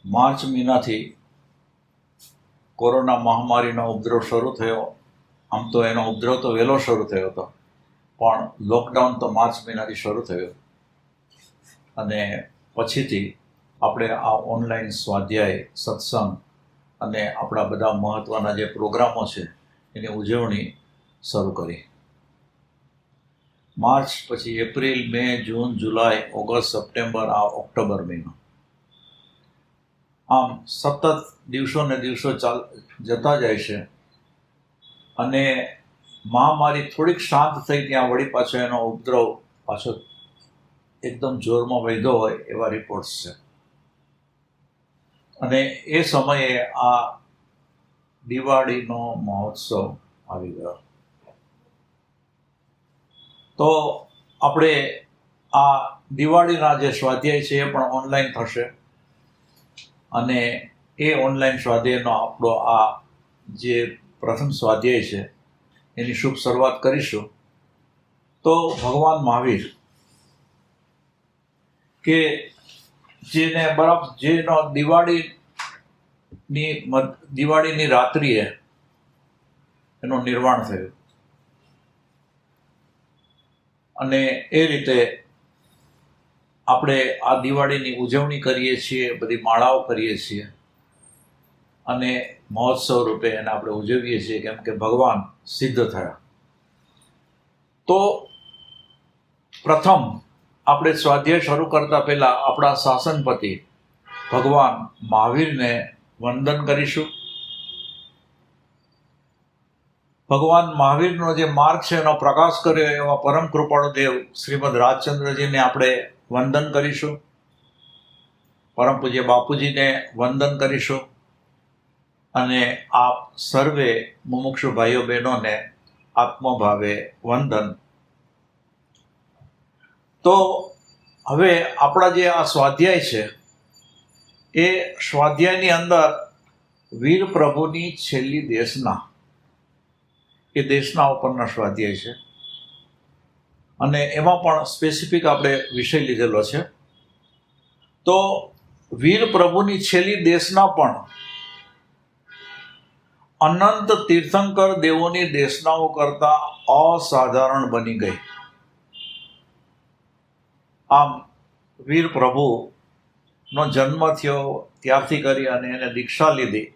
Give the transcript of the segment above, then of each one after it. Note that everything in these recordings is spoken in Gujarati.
માર્ચ મહિનાથી કોરોના મહામારીનો ઉપદ્રવ શરૂ થયો. આમ તો એનો ઉપદ્રવ તો વહેલો શરૂ થયો હતો, પણ લોકડાઉન તો માર્ચ મહિનાથી શરૂ થયો. અને પછીથી આપણે આ ઓનલાઈન સ્વાધ્યાય, સત્સંગ અને આપણા બધા મહત્ત્વના જે પ્રોગ્રામો છે એની ઉજવણી શરૂ કરી. માર્ચ પછી એપ્રિલ, મે, જૂન, જુલાઈ, ઓગસ્ટ, સપ્ટેમ્બર, આ ઓક્ટોબર મહિનો. આમ સતત દિવસો ને દિવસો જતા જાય છે. અને મહામારી થોડીક શાંત થઈ ત્યાં વળી પાછો એનો ઉપદ્રવ પાછો એકદમ જોરમાં વધ્યો હોય એવા રિપોર્ટ્સ છે. અને એ સમયે આ દિવાળીનો મહોત્સવ આવી ગયો. તો આપણે આ દિવાળીના જે સ્વાધ્યાય છે એ પણ ઓનલાઈન થશે. અને એ ઓનલાઈન સ્વાધ્યાયનો આપણો આ જે પ્રથમ સ્વાધ્યાય છે એની શુભ શરૂઆત કરીશું. તો ભગવાન મહાવીર કે જેનો દિવાળીની રાત્રિએ એનું નિર્વાણ થયું. અને એ રીતે આપણે આ દિવાળીની ઉજવણી કરીએ છીએ, બધી માળાઓ કરીએ છીએ અને મહોત્સવ રૂપે એને આપણે ઉજવીએ છીએ, કેમ કે ભગવાન સિદ્ધ થયા. તો પ્રથમ આપણે સ્વાધ્યાય શરૂ કરતા પહેલા આપણા શાસનપતિ ભગવાન મહાવીરને વંદન કરીશું. ભગવાન મહાવીરનો જે માર્ગ છે એનો પ્રકાશ કર્યો એવા પરમ કૃપાળુ દેવ શ્રીમદ રાજચંદ્રજીને આપણે વંદન કરીશું. પરમ પૂજ્ય બાપુજીને વંદન કરીશું. અને આપ સર્વે મુમુક્ષુ ભાઈઓ બહેનોને આત્મભાવે વંદન. તો હવે આપણા જે આ સ્વાધ્યાય છે એ સ્વાધ્યાયની અંદર વીર પ્રભુની છેલ્લી દેશના, એ દેશના ઉપરના સ્વાધ્યાય છે. અને એમાં પણ સ્પેસિફિક આપણે વિષય લીધેલો છે. તો વીર પ્રભુની છેલ્લી દેશના પણ અનંત તીર્થંકર દેવોની દેશનાઓ કરતા અસાધારણ બની ગઈ. આમ વીર પ્રભુનો જન્મ થયો ત્યારથી કરી અને એને દીક્ષા લીધી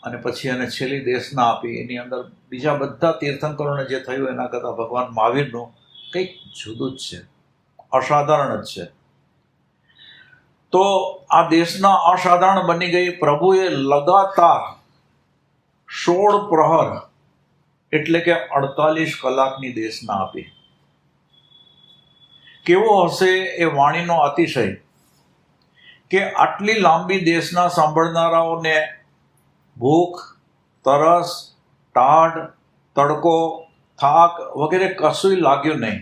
અને પછી એને છેલ્લી દેશના આપી. એની અંદર બીજા બધા તીર્થંકરોને જે થયું એના કરતાં ભગવાન મહાવીરનું કંઈક જુદું જ છે, અસાધારણ જ છે. તો આ દેશના અસાધારણ બની ગઈ. પ્રભુએ લગાતાર 16 પ્રહર એટલે કે 48 કલાકની દેશના આપી. કેવો હશે એ વાણીનો અતિશય કે આટલી લાંબી દેશના સાંભળનારાઓને ભૂખ, તરસ, ટાઢ, તડકો, થાક વગેરે કશુંય લાગ્યું નહીં.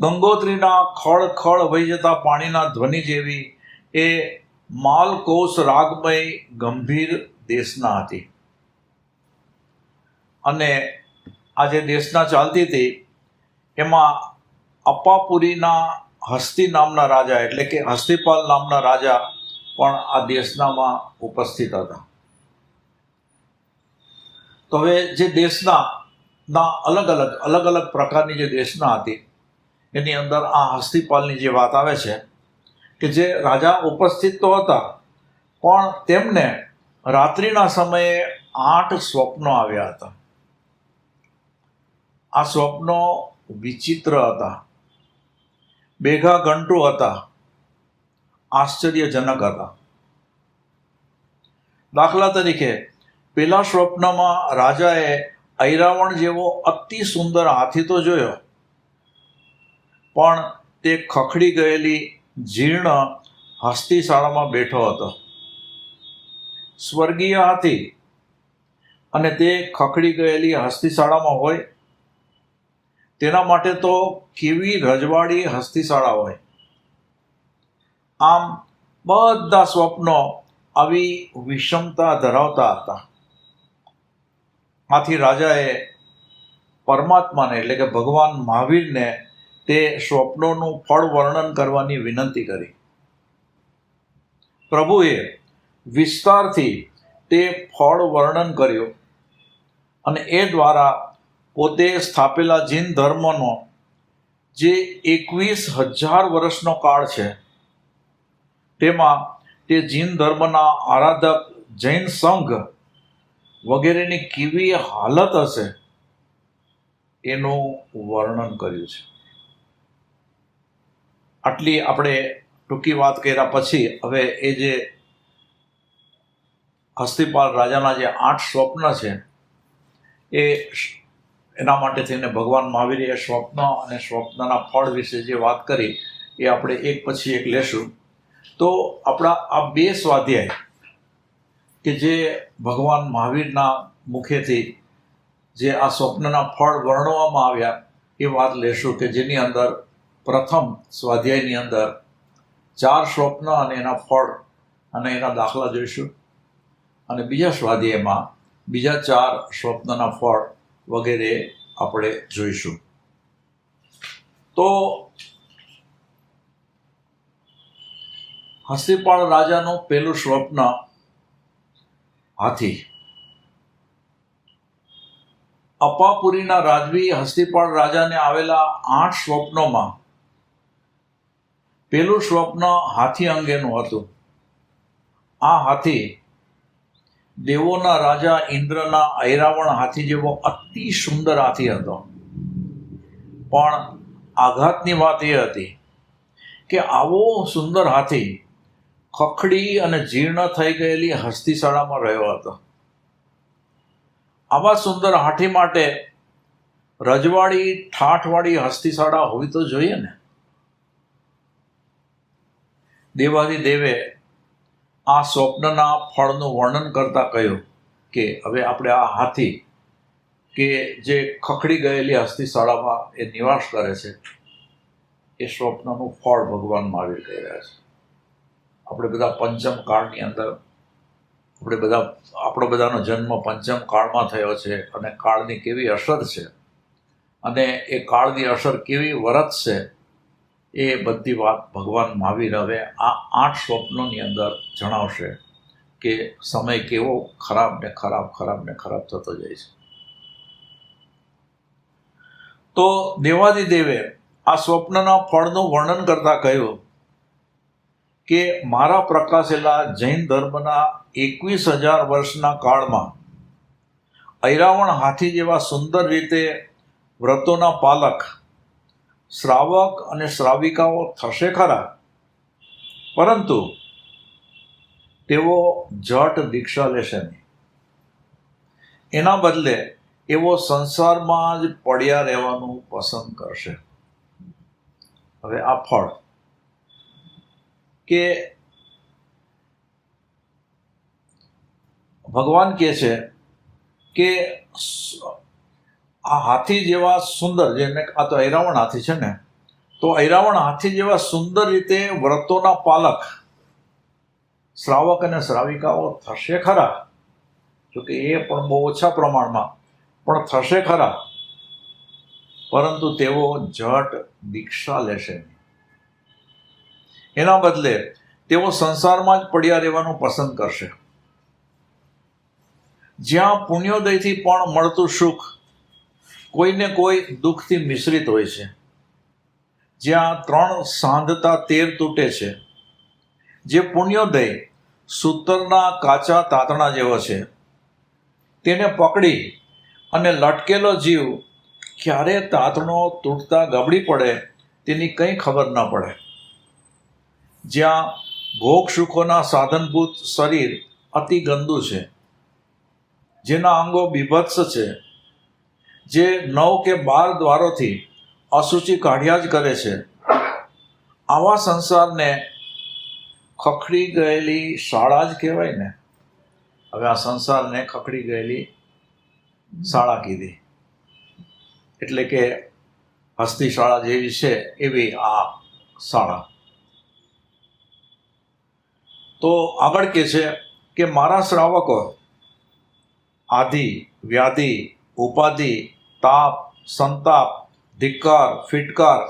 ગંગોત્રીના ખળ વહી જતા પાણીના ધ્વનિ જેવી એ માલકોષ રાગમય ગંભીર દેશના હતી. અને આ જે દેશના ચાલતી હતી એમાં અપાપુરીના હસ્તી નામના રાજા એટલે કે હસ્તીપાલ નામના રાજા પણ આ દેશનામાં ઉપસ્થિત હતા. તો હવે જે દેશના અલગ અલગ પ્રકારની જે દેશના હતી એની અંદર આ હસ્તીપાલની જે વાત આવે છે કે જે રાજા ઉપસ્થિત તો હતા પણ તેમને રાત્રિના સમયે 8 સ્વપ્નો આવ્યા હતા. આ સ્વપ્નો વિચિત્ર હતા, બેઘા ઘંટુ હતા, આશ્ચર્યજનક હતા. દાખલા તરીકે પેલા સ્વપ્નમાં રાજાએ ઐરાવણ જેવો અતિ સુંદર હાથી તો જોયો, પણ તે ખખડી ગયેલી જીર્ણ હસ્તીશાળામાં બેઠો હતો. સ્વર્ગીય હાથી અને તે ખખડી ગયેલી હસ્તીશાળામાં હોય તેના માટે તો કેવી રજવાડી હસ્તીશાળા હોય. આમ બધા સ્વપ્નો આવી વિષમતા ધરાવતા હતા. આથી રાજાએ પરમાત્માને એટલે કે ભગવાન મહાવીરને તે સ્વપ્નોનું ફળ વર્ણન કરવાની વિનંતી કરી. પ્રભુએ વિસ્તારથી તે ફળ વર્ણન કર્યું અને એ દ્વારા પોતે સ્થાપેલા જૈન ધર્મનો જે 21,000 વર્ષનો કાળ છે તેમાં તે જૈન ધર્મના આરાધક જૈન સંઘ વગેરેની કેવી હાલત હશે એનું વર્ણન કર્યું છે. આટલી આપણે ટૂંકી વાત કર્યા પછી હવે એ જે હસ્તિપાલ રાજાના જે 8 સ્વપ્ન છે એના માટે થઈને ભગવાન મહાવીરે એ સ્વપ્ન અને સ્વપ્નના ફળ વિશે જે વાત કરી એ આપણે એક પછી એક લેશું. તો આપણા આ 2 સ્વાધ્યાય કે જે ભગવાન મહાવીરના મુખેથી જે આ સ્વપ્નના ફળ વર્ણવવામાં આવ્યા એ વાત લેશું કે જેની અંદર પ્રથમ સ્વાધ્યાયની અંદર 4 સ્વપ્ન અને એના ફળ અને એના દાખલા જોઈશું અને બીજા સ્વાધ્યાયમાં બીજા 4 સ્વપ્નના ફળ વગેરે આપણે જોઈશું. તો હસ્તિપાળ રાજાનું પહેલું સ્વપ્ન હાથી. અપાપુરીના રાજવી હસ્તિપાળ રાજાને આવેલા 8 સ્વપ્નોમાં પહેલું સ્વપ્ન હાથી અંગેનું હતું. આ હાથી દેવોના રાજા ઇન્દ્રના ઐરાવણ હાથી જેવો અતિ સુંદર હાથી હતો. પણ આઘાતની વાત એ હતી કે આવો સુંદર હાથી ખખડી અને જીર્ણ થઈ ગયેલી હસ્તિશાળામાં રહ્યો હતો. આવા સુંદર હાથી માટે રજવાડી ઠાઠવાળી હસ્તિશાળા હોવી તો જોઈએ ને. દેવાધિદેવે આ સ્વપ્નના ફળનું વર્ણન કરતા કહ્યું કે હવે આપણે આ હાથી કે જે ખખડી ગયેલી હસ્તિશાળામાં એ નિવાસ કરે છે એ સ્વપ્નનું ફળ ભગવાન મહાવીર કહી રહ્યા છે. આપણે બધા પંચમ કાળની અંદર આપણો બધાનો જન્મ પંચમ કાળમાં થયો છે અને કાળની કેવી અસર છે અને એ કાળની અસર કેવી વર્તશે એ બધી વાત ભગવાન મહાવીર હવે આ 8 સ્વપ્નોની અંદર જણાવશે કે સમય કેવો ખરાબ ને ખરાબ થતો જાય છે. તો દેવાધિદેવે આ સ્વપ્નના ફળનું વર્ણન કરતા કહ્યું કે મારા પ્રકાશેલા જૈન ધર્મના 21,000 વર્ષના કાળમાં ઐરાવણ હાથી જેવા સુંદર રીતે વ્રતોના પાલક શ્રાવક અને શ્રાવિકાઓ થશે ખરા, પરંતુ તેઓ જટ દીક્ષા લેશે નહીં. એના બદલે એવો સંસારમાં જ પડ્યા રહેવાનું પસંદ કરશે. હવે આ ફળ કે ભગવાન કહે છે કે આ હાથી જેવા સુંદર, જેને આ તો ઐરાવણ હાથી છે ને, તો ઐરાવણ હાથી જેવા સુંદર રીતે વ્રતોના પાલક શ્રાવક અને શ્રાવિકાઓ થશે ખરા, જોકે એ પણ બહુ ઓછા પ્રમાણમાં પણ થશે ખરા, પરંતુ તેઓ જટ દીક્ષા લેશે નહીં. એના બદલે તેઓ સંસારમાં જ પડ્યા રહેવાનું પસંદ કરશે. જ્યાં પુણ્યોદયથી પણ મળતું સુખ કોઈને કોઈ દુઃખથી મિશ્રિત હોય છે, જ્યાં 3 સાંધતા 13 તૂટે છે, જે પુણ્યોદય સૂતરના કાચા તાતણા જેવો છે, તેને પકડી અને લટકેલો જીવ ક્યારે તાતણો તૂટતા ગબડી પડે તેની કંઈ ખબર ન પડે. જ્યાં ભોગ સુખોના સાધનભૂત શરીર અતિ ગંદુ છે, જેના અંગો બીભત્સ છે, જે 9 કે 12 દ્વારોથી અશુચિ કાઢ્યા જ કરે છે, આવા સંસારને ખખડી ગયેલી શાળા જ કહેવાય ને. હવે આ સંસારને ખખડી ગયેલી શાળા કીધી, એટલે કે હસ્તી શાળા જેવી છે એવી આ શાળા. તો આગળ કહે છે કે મારા શ્રાવકો આધિ, વ્યાધિ, ઉપાધિ, તાપ, સંતાપ, ધિક્કાર, ફિટકાર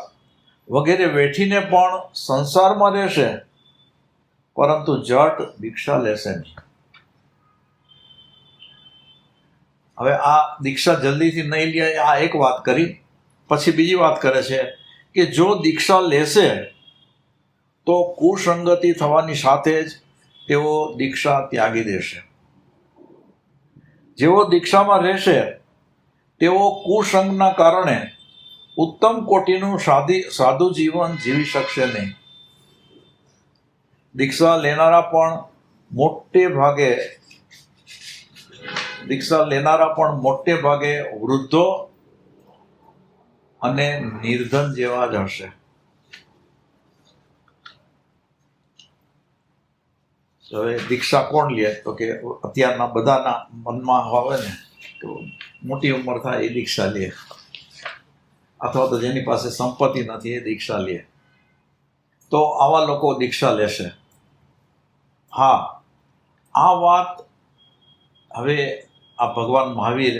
વગેરે વેઠીને પણ સંસારમાં રહેશે, પરંતુ જટ દીક્ષા લેશે નહીં. હવે આ દીક્ષા જલ્દીથી નહીં લે, આ એક વાત કરી. પછી બીજી વાત કરે છે કે જો દીક્ષા લેશે તો કુસંગતિ થવાની સાથે જ તેઓ દીક્ષા ત્યાગી દેશે. જેઓ દીક્ષામાં રહેશે તેઓ કુસંગના કારણે ઉત્તમ કોટીનું સાધુ જીવન જીવી શકશે નહીં. દીક્ષા લેનારા પણ મોટે ભાગે વૃદ્ધો અને નિર્ધન જેવા જ હશે. હવે દીક્ષા કોણ લે? તો કે અત્યારના બધાના મનમાં આવે ને તો મોટી ઉંમર થાય એ દીક્ષા લે, અથવા તો જેની પાસે સંપત્તિ નથી એ દીક્ષા લે. તો આવા લોકો દીક્ષા લેશે. હા, આ વાત હવે આ ભગવાન મહાવીર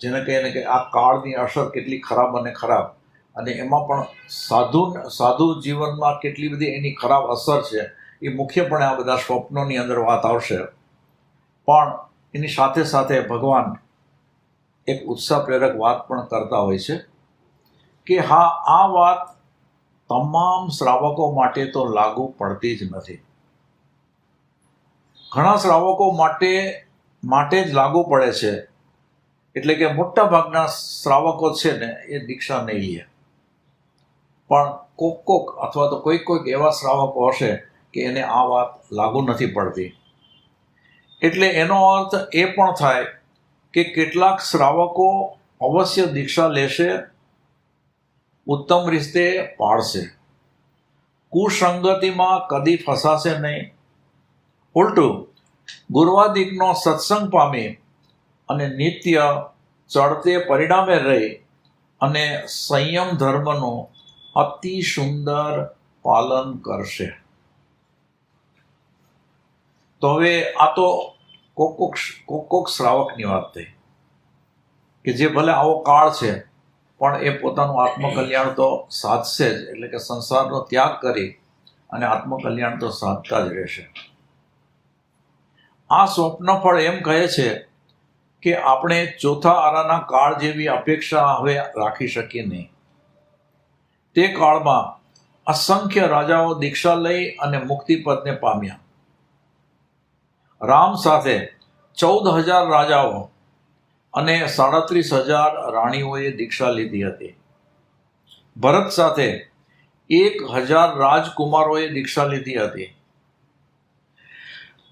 જેને કહે ને કે આ કાળની અસર કેટલી ખરાબ અને એમાં પણ સાધુ જીવનમાં કેટલી બધી એની ખરાબ અસર છે, એ મુખ્યપણે આ બધા સ્વપ્નોની અંદર વાત આવશે. પણ એની સાથે સાથે ભગવાન એક ઉત્સાહ પ્રેરક વાત પણ કરતા હોય છે કે હા, આ વાત તમામ શ્રાવકો માટે તો લાગુ પડતી જ નથી. ઘણા શ્રાવકો માટે જ લાગુ પડે છે. એટલે કે મોટા ભાગના શ્રાવકો છે ને એ દીક્ષા નહીં લે. પણ કોક અથવા તો કોઈક એવા શ્રાવકો હશે કે એને આ વાત લાગુ નથી પડતી. એટલે એનો અર્થ એ પણ થાય કે કેટલાક શ્રાવકો અવશ્ય દીક્ષા લેશે, ઉત્તમ રીતે પાળશે, કુસંગતિમાં કદી ફસાશે નહીં. ઉલટું ગુરુવાદિકનો સત્સંગ પામી અને નિત્ય ચડતે પરિણામે રહી અને સંયમ ધર્મનું અતિ સુંદર પાલન કરશે. તો હવે આ તો કોક શ્રાવકની વાત થઈ કે જે ભલે આવો કાળ છે પણ એ પોતાનું આત્મકલ્યાણ તો સાધશે જ. એટલે કે સંસારનો ત્યાગ કરી અને આત્મકલ્યાણ તો સાધતા જ રહેશે. આ સ્વપ્નફળ એમ કહે છે કે આપણે ચોથા આરાના કાળ જેવી અપેક્ષા હવે રાખી શકીએ નહીં. તે કાળમાં અસંખ્ય રાજાઓ દીક્ષા લઈ અને મુક્તિપદને પામ્યા. રામ સાથે 14,000 રાજાઓ અને 37,000 રાણીઓએ દીક્ષા લીધી હતી. ભરત સાથે 1,000 રાજકુમારોએ દીક્ષા લીધી હતી.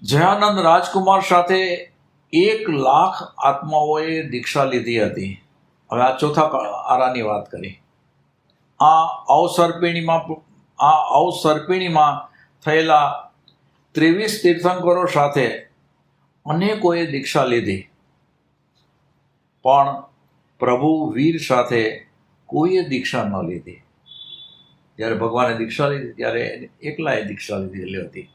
જયાનંદ રાજકુમાર સાથે 1,00,000 આત્માઓએ દીક્ષા લીધી હતી. હવે આ ચોથા આરાની વાત કરી. આ અવસર્પિણીમાં થયેલા 23 તીર્થંકરો સાથે અનેકોએ દીક્ષા લીધી. પણ પ્રભુ વીર સાથે કોઈએ દીક્ષા ન લીધી. જ્યારે ભગવાને દીક્ષા લીધી ત્યારે એકલાએ દીક્ષા લીધેલી હતી.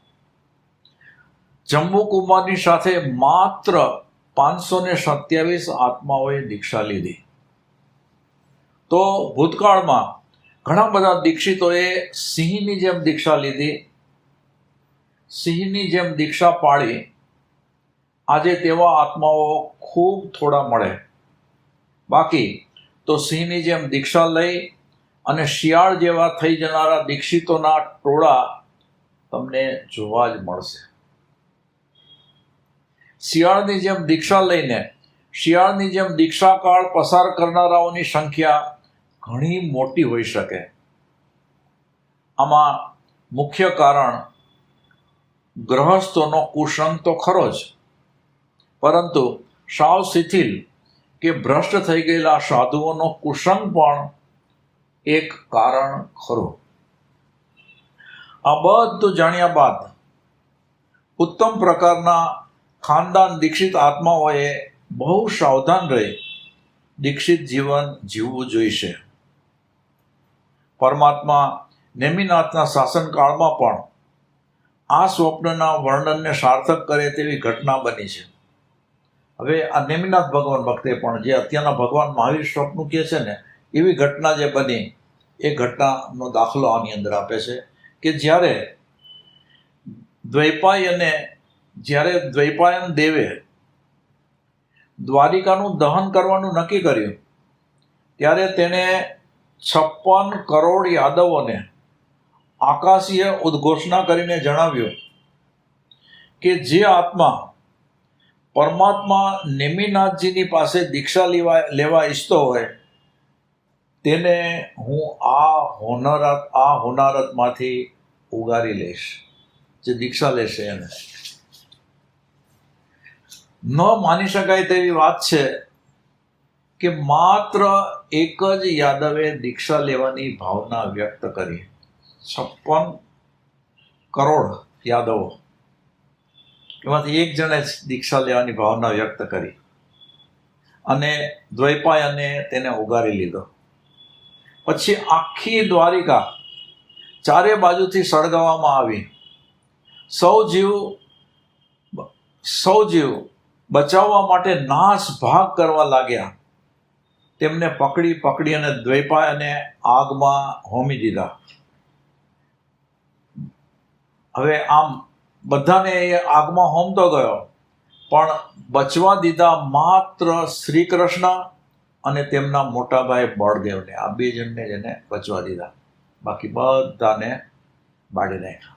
જંબુકુમારની સાથે માત્ર 527 આત્માઓએ દીક્ષા લીધી. તો ભૂતકાળમાં ઘણા બધા દીક્ષિતોએ સિંહની જેમ દીક્ષા લીધી, સિંહની જેમ દીક્ષા પાળી. આજે તેવા આત્માઓ ખૂબ થોડા મળે. બાકી તો સિંહની જેમ દીક્ષા લઈ અને શિયાળ જેવા થઈ જનારા દીક્ષિતોના ટોળા તમને જોવા જ મળશે. શિયાળની જેમ દીક્ષા લઈને શિયાળની જેમ દીક્ષાકાળ પસાર કરનારાઓની સંખ્યા ઘણી મોટી હોઈ શકે. આમાં મુખ્ય કારણ ગ્રહસ્થોનો કુસંગ તો ખરો જ, પરંતુ સાવ શિથિલ કે ભ્રષ્ટ થઈ ગયેલા સાધુઓનો કુસંગ પણ એક કારણ ખરું. આ બધું જાણ્યા બાદ ઉત્તમ પ્રકારના ખાનદાન દીક્ષિત આત્માઓએ બહુ સાવધાન રહી દીક્ષિત જીવન જીવવું જોઈશે. પરમાત્મા નેમિનાથના શાસનકાળમાં પણ આ સ્વપ્નના વર્ણનને સાર્થક કરે તેવી ઘટના બની છે. હવે આ નેમિનાથ ભગવાન વખતે પણ જે અત્યારના ભગવાન મહાવીર સ્વપ્ન કહે છે ને, એવી ઘટના જે બની એ ઘટનાનો દાખલો આની અંદર આપે છે કે જ્યારે દ્વૈપાયને જ્યારે દ્વૈપાયન દેવે દ્વારિકાનું દહન કરવાનું નક્કી કર્યું ત્યારે તેણે 56 કરોડ યાદવોને આકાશીય ઉદ્ઘોષણા કરીને જણાવ્યું કે જે આત્મા પરમાત્મા નેમિનાથજીની પાસે દીક્ષા લેવા ઈચ્છતો હોય તેને હું આ હોનારતમાંથી ઉગારી લઈશ. જે દીક્ષા લેશે એને. ન માની શકાય તેવી વાત છે કે માત્ર એક જ યાદવે દીક્ષા લેવાની ભાવના વ્યક્ત કરી. 56 કરોડ યાદવો એમાંથી એક જણે દીક્ષા લેવાની ભાવના વ્યક્ત કરી અને દ્વૈપાયને તેને ઉગારી લીધો. પછી આખી દ્વારિકા ચારે બાજુથી સળગાવવામાં આવી. સૌ જીવ બચાવવા માટે નાશ ભાગ કરવા લાગ્યા. તેમને પકડી અને દ્વૈપાયને આગમાં હોમી દીધા. હવે આમ બધાને એ આગમાં હોમતો ગયો, પણ બચવા દીધા માત્ર શ્રી કૃષ્ણ અને તેમના મોટા ભાઈ બળદેવને. આ બે જણને જેને બચવા દીધા, બાકી બધાને બાળી નાખ્યા.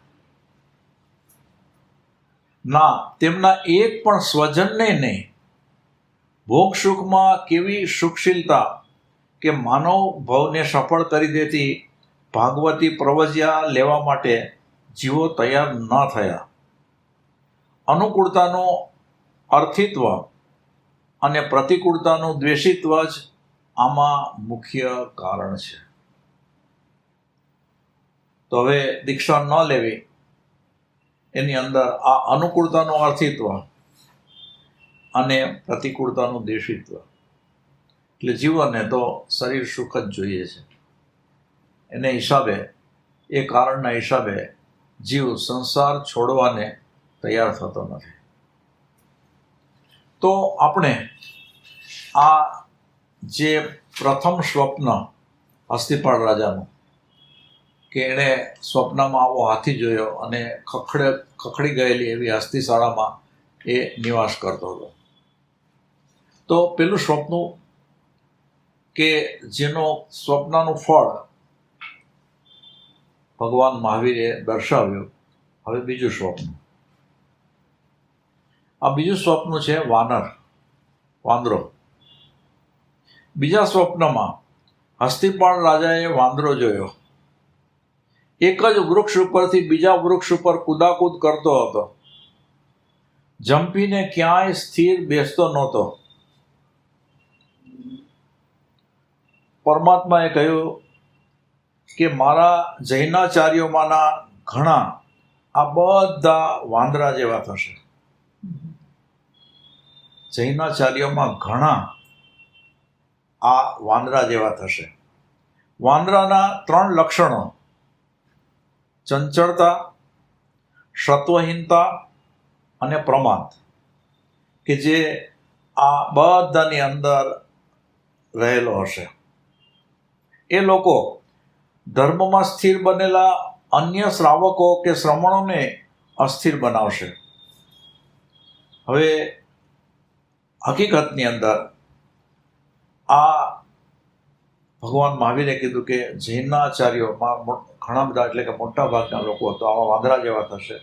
ના, તેમના એક પણ સ્વજનને નહીં. ભોગ સુખમાં કેવી સુખશીલતા કે માનવ ભવને સફળ કરી દેતી ભાગવતી પ્રવજ્યા લેવા માટે જીવો તૈયાર ન થયા. અનુકૂળતાનું અર્થિત્વ અને પ્રતિકૂળતાનું દ્વેષિત્વ જ આમાં મુખ્ય કારણ છે. તો હવે દીક્ષા ન લેવી એની અંદર આ અનુકૂળતાનું અર્થિત્વ અને પ્રતિકૂળતાનું દ્વેષિત્વ. એટલે જીવનને તો શરીર સુખ જ જોઈએ છે. એને હિસાબે, એ કારણના હિસાબે જીવ સંસાર છોડવાને તૈયાર થતો નથી. તો આપણે આ જે પ્રથમ સ્વપ્ન હસ્તિપાળ રાજાનું, કે એણે સ્વપ્નમાં આવો હાથી જોયો અને ખખડી ગયેલી એવી હસ્તિશાળામાં એ નિવાસ કરતો હતો. તો પેલું સ્વપ્ન કે જેનો સ્વપ્નનું ફળ ભગવાન મહાવીરે દર્શાવ્યું. હવે બીજું સ્વપ્ન. આ બીજું સ્વપ્ન છે વાંદરો. બીજા સ્વપ્નમાં હસ્તિપાળ રાજાએ વાંદરો જોયો. એક જ વૃક્ષ ઉપરથી બીજા વૃક્ષ ઉપર કૂદાકૂદ કરતો હતો. જંપીને ક્યાંય સ્થિર બેસતો નહોતો. પરમાત્માએ કહ્યું કે મારા જૈનાચાર્યોમાંના ઘણા આ બધા વાંદરા જેવા થશે. જૈનાચાર્યોમાં ઘણા આ વાંદરા જેવા થશે. વાંદરાના 3 લક્ષણો: ચંચળતા, સત્વહીનતા અને પ્રમાદ, કે જે આ બધાની અંદર રહેલો હશે. એ લોકો ધર્મમાં સ્થિર બનેલા અન્ય શ્રાવકો કે શ્રમણોને અસ્થિર બનાવશે. હવે હકીકતની અંદર આ ભગવાન મહાવીરે કીધું કે જૈનાચાર્યોમાં ઘણા બધા, એટલે કે મોટા ભાગના લોકો તો આવા વાંદરા જેવા થશે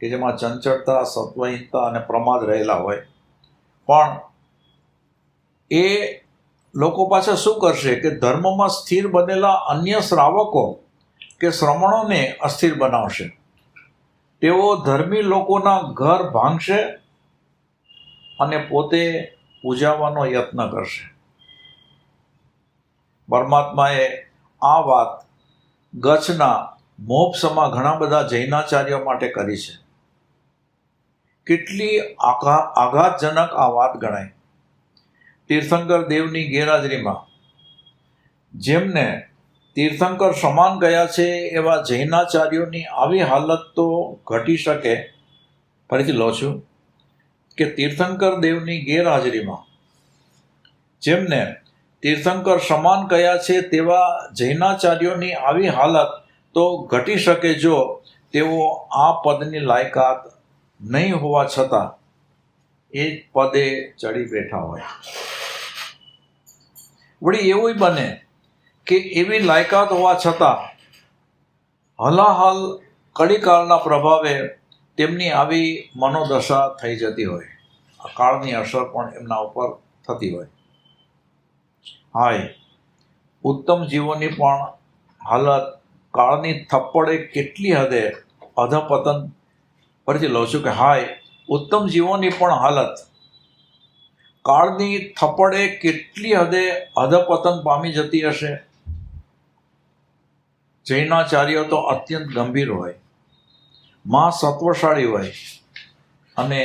કે જેમાં ચંચળતા, સત્વહીનતા અને પ્રમાદ રહેલા હોય. પણ એ લોકો પાછા શું કરશે કે ધર્મમાં સ્થિર બનેલા અન્ય શ્રાવકો કે શ્રમણોને અસ્થિર બનાવશે. તેઓ ધર્મી લોકોના ઘર ભાંગશે અને પોતે પૂજાવાનો યત્ન કરશે. પરમાત્માએ આ વાત ગચ્છના મોક્ષમાં ઘણા બધા જૈનાચાર્યો માટે કરી છે. કેટલી આઘાતજનક આ વાત ગણાય. તીર્થંકર દેવની ગેરહાજરીમાં જેમને તીર્થંકર સમાન ગયા છે એવા જૈનાચાર્યોની આવી હાલત તો ઘટી શકે. ફરીથી લો છું કે તીર્થંકર દેવની ગેરહાજરીમાં જેમને તીર્થંકર સમાન કયા છે તેવા જૈનાચાર્યોની આવી હાલત તો ઘટી શકે જો તેઓ આ પદની લાયકાત નહીં હોવા છતાં એ જ પદે ચડી બેઠા હોય. વળી એવું બને કે એવી લાયકાત હોવા છતાં હલાહલ કડીકાળના પ્રભાવે તેમની આવી મનોદશા થઈ જતી હોય. આ કાળની અસર પણ એમના ઉપર થતી હોય. હાય, ઉત્તમ જીવોની પણ હાલત કાળની થપ્પડે કેટલી હદે અધપતન, ફરીથી લઉં છું કે હાય, ઉત્તમ જીવોની પણ હાલત કાળની થપ્પડે કેટલી હદે અધપતન પામી જતી હશે. જૈનાચાર્ય તો અત્યંત ગંભીર હોય, સત્વશાળી હોય અને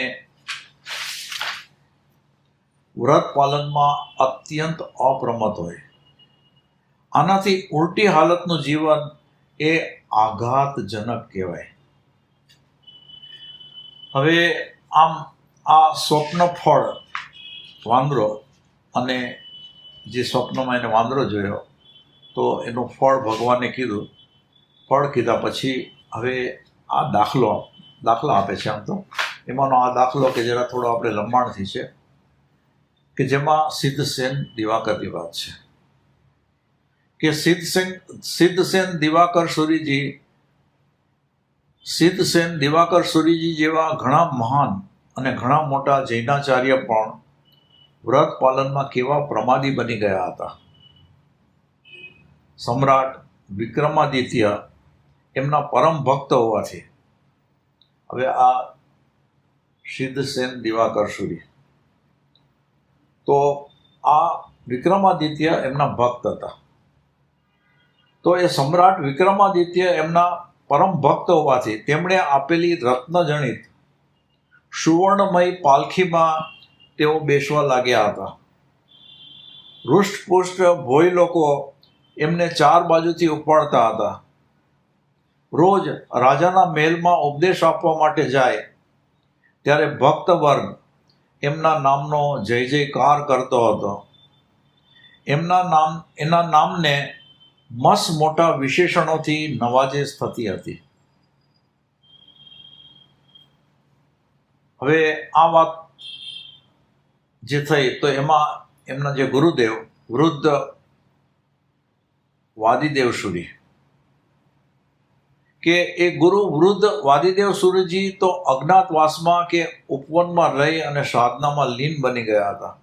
વ્રત પાલનમાં અત્યંત અપ્રમત હોય. આનાથી ઉલટી હાલતનું જીવન એ આઘાતજનક કહેવાય. હવે આમ આ સ્વપ્ન ફળ વાંદરો, અને જે સ્વપ્નમાં એને વાંદરો જોયો તો એનું ફળ ભગવાને કીધું. ફળ કીધા પછી હવે આ દાખલા આપે છે. આમ તો એમાંનો આ દાખલો કે જરા થોડો આપણે લંબાણથી છે, કે જેમાં સિદ્ધસેન દિવાકરની વાત છે કે સિદ્ધસેન દિવાકર સુરીજી જેવા ઘણા મહાન અને ઘણા મોટા જૈનાચાર્ય પણ વ્રત પાલનમાં કેવા પ્રમાદી બની ગયા હતા. સમ્રાટ વિક્રમાદિત્ય એમના પરમ ભક્ત હોવાથી, હવે આ સિદ્ધસેન દિવાકર સુરી, તો આ વિક્રમાદિત્ય એમના ભક્ત હતા. તો એ સમ્રાટ વિક્રમાદિત્ય એમના પરમ ભક્ત હોવાથી તેમણે આપેલી રત્નજણિત સુવર્ણમય પાલખીમાં તેઓ બેસવા લાગ્યા હતા. હૃષ્ટપુષ્ટ ભોય લોકો એમને ચાર બાજુથી ઉપાડતા હતા. રોજ રાજાના મહેલમાં ઉપદેશ આપવા માટે જાય ત્યારે ભક્ત વર્ગ એમના નામનો જય જયકાર કરતો હતો. એના નામને મસ મોટા વિશેષણોથી નવાજેશ થતી હતી. હવે આ વાત જે થઈ તો એમાં એમના જે ગુરુદેવ વૃદ્ધ વાદીદેવ સુરી, કે એ ગુરુ વૃદ્ધ વાદીદેવ સુરીજી તો અજ્ઞાતવાસમાં કે ઉપવનમાં રહી અને સાધનામાં લીન બની ગયા હતા.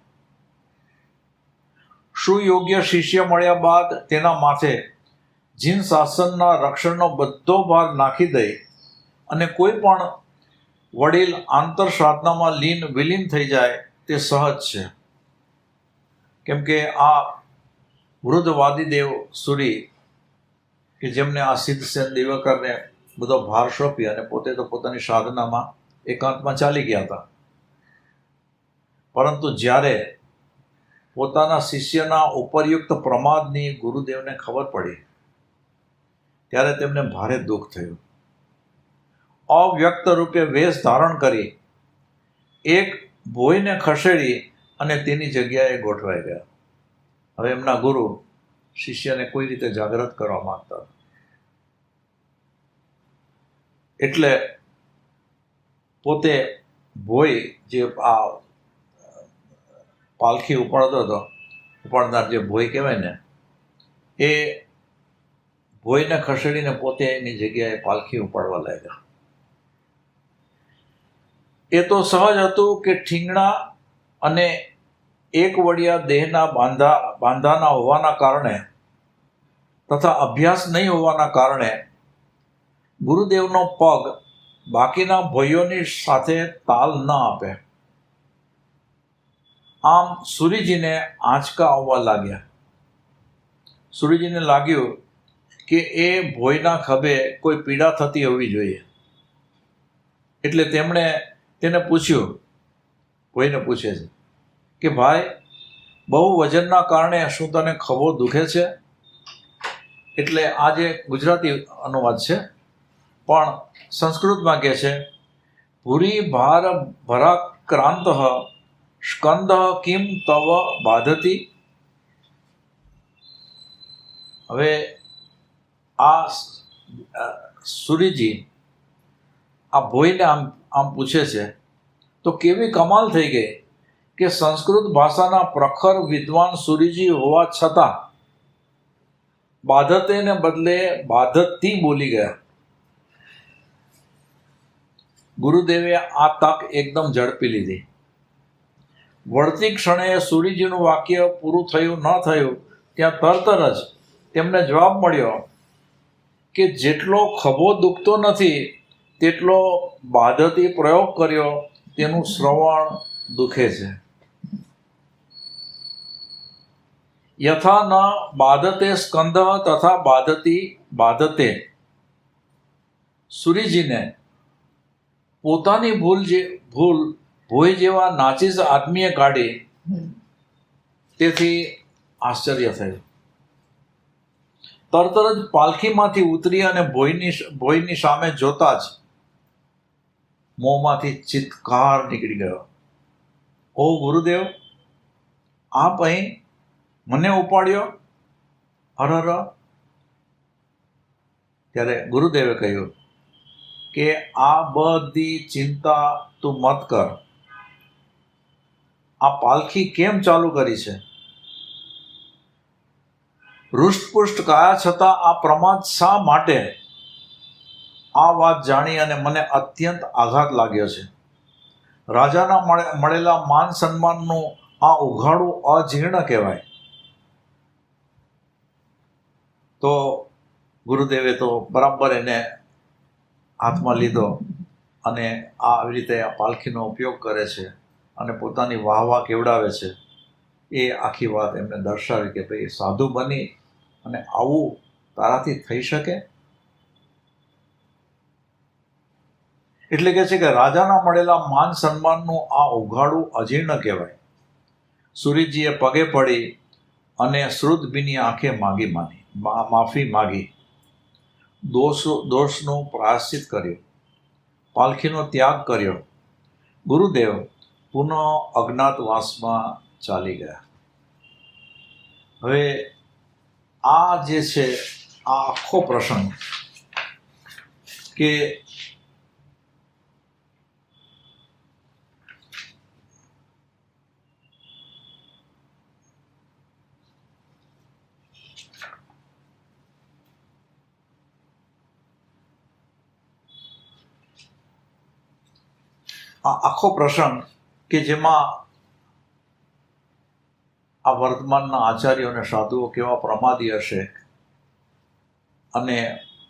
સુયોગ્ય શિષ્ય મળ્યા બાદ તેના માથે જીન શાસનના રક્ષણનો બધો ભાર નાખી દઈ અને કોઈ પણ વડીલ આંતર સાધનામાં વિલીન થઈ જાય તે સહજ છે. કેમ કે આ વૃદ્ધ વાદીદેવ સુરી કે જેમને આ સિદ્ધસેન દિવાકરને બધો ભાર સોંપી અને પોતે તો પોતાની સાધનામાં એકાંતમાં ચાલી ગયા હતા. પરંતુ જ્યારે પોતાના શિષ્યના ઉપરયુક્ત પ્રમાદની ગુરુદેવને ખબર પડી ત્યારે તેમને ભારે દુઃખ થયું. અવ્યક્ત રૂપે વેશ ધારણ કરી એક ભોયને ખસેડી અને તેની જગ્યાએ ગોઠવાઈ ગયા. હવે એમના ગુરુ શિષ્યને કોઈ રીતે જાગૃત કરવા માંગતા, એટલે પોતે ભોય જે આ પાલખી ઉપાડનાર જે ભોય કહેવાય ને, એ ભોયને ખસેડીને પોતે એની જગ્યાએ પાલખી ઉપાડવા લાગ્યા. એ તો સહજ હતું કે ઠીંગણા અને એક વડિયા દેહના બાંધાના હોવાના કારણે તથા અભ્યાસ નહીં હોવાના કારણે ગુરુદેવનો પગ બાકીના ભાઈઓની સાથે તાલ ન આપે. આમ સુરીજીને આંચકા આવવા લાગ્યા. સુરીજીને લાગ્યું કે એ ભોયના ખભે કોઈ પીડા થતી હોવી જોઈએ. એટલે તેમણે તેને પૂછ્યું, ભોયને પૂછે છે કે ભાઈ, બહુ વજનના કારણે શું તને ખભો દુખે છે? એટલે આ જે ગુજરાતી અનુવાદ છે, પણ સંસ્કૃતમાં કહે છે ભૂરી ભાર ભરાક્રાંત સ્કંદ કિમ તવ બાધતી. હવે આ સુરીજી આ ભોઈને આમ પૂછે છે તો કેવી કમાલ થઈ ગઈ કે સંસ્કૃત ભાષાના પ્રખર વિદ્વાન સુરીજી હોવા છતાં બાધતેને બદલે બાધતથી બોલી ગયા. ગુરુદેવે આ તક એકદમ ઝડપી લીધી. વળતી ક્ષણે સુરીજીનું વાક્ય પૂરું થયું ન થયું ત્યાં તરત જ તેમને જવાબ મળ્યો કે જેટલો ખભો દુખતો નથી તેટલો બાધતી પ્રયોગ કર્યો તેનું શ્રવણ દુખે છે. યથા ન બાધતે સ્કંદ તથા બાધતી બાધતે. સુરીજીને પોતાની ભૂલ ભોય જેવા નાચીસ આદમીએ કાઢી તેથી આશ્ચર્ય થયું. તરત જ પાલખીમાંથી ઉતરી અને ભોયની સામે જોતા જ મોંમાંથી ચિત્કાર નીકળી ગયો. ઓ ગુરુદેવ, આપ અહીં મને ઉપાડ્યો? હરહર. ત્યારે ગુરુદેવે કહ્યું કે આ બધી ચિંતા તું મત કર. આ પાલખી કેમ ચાલુ કરી છે? હૃષ્ટપુષ્ટ કાયા છતાં આ પ્રમાદ શા માટે? આ વાત જાણી અને મને અત્યંત આઘાત લાગ્યો છે. રાજાના મળેલા માન સન્માનનું આ ઉઘાડું અજીર્ણ કહેવાય. તો ગુરુદેવે તો બરાબર એને હાથમાં લીધો અને આવી રીતે આ પાલખીનો ઉપયોગ કરે છે અને પોતાની વાહ કેવડાવે છે. એ આખી વાત એમને દર્શાવી કે ભાઈ સાધુ બની અને આવું તારાથી થઈ શકે? એટલે કે છે કે રાજાના મળેલા માન સન્માનનું આ ઉઘાડું અજીર્ણ કહેવાય. સુરીજીએ પગે પડી અને શ્રુદ્ધભીની આંખે માફી માગી. દોષનું પ્રાયશ્ચિત કર્યું. પાલખીનો ત્યાગ કર્યો. ગુરુદેવ પુનઃ અજ્ઞાતવાસમાં ચાલી ગયા. હવે આ જે છે આ આખો પ્રસંગ કે જેમાં આ વર્તમાનના આચાર્યો અને સાધુઓ કેવા પ્રમાદી હશે અને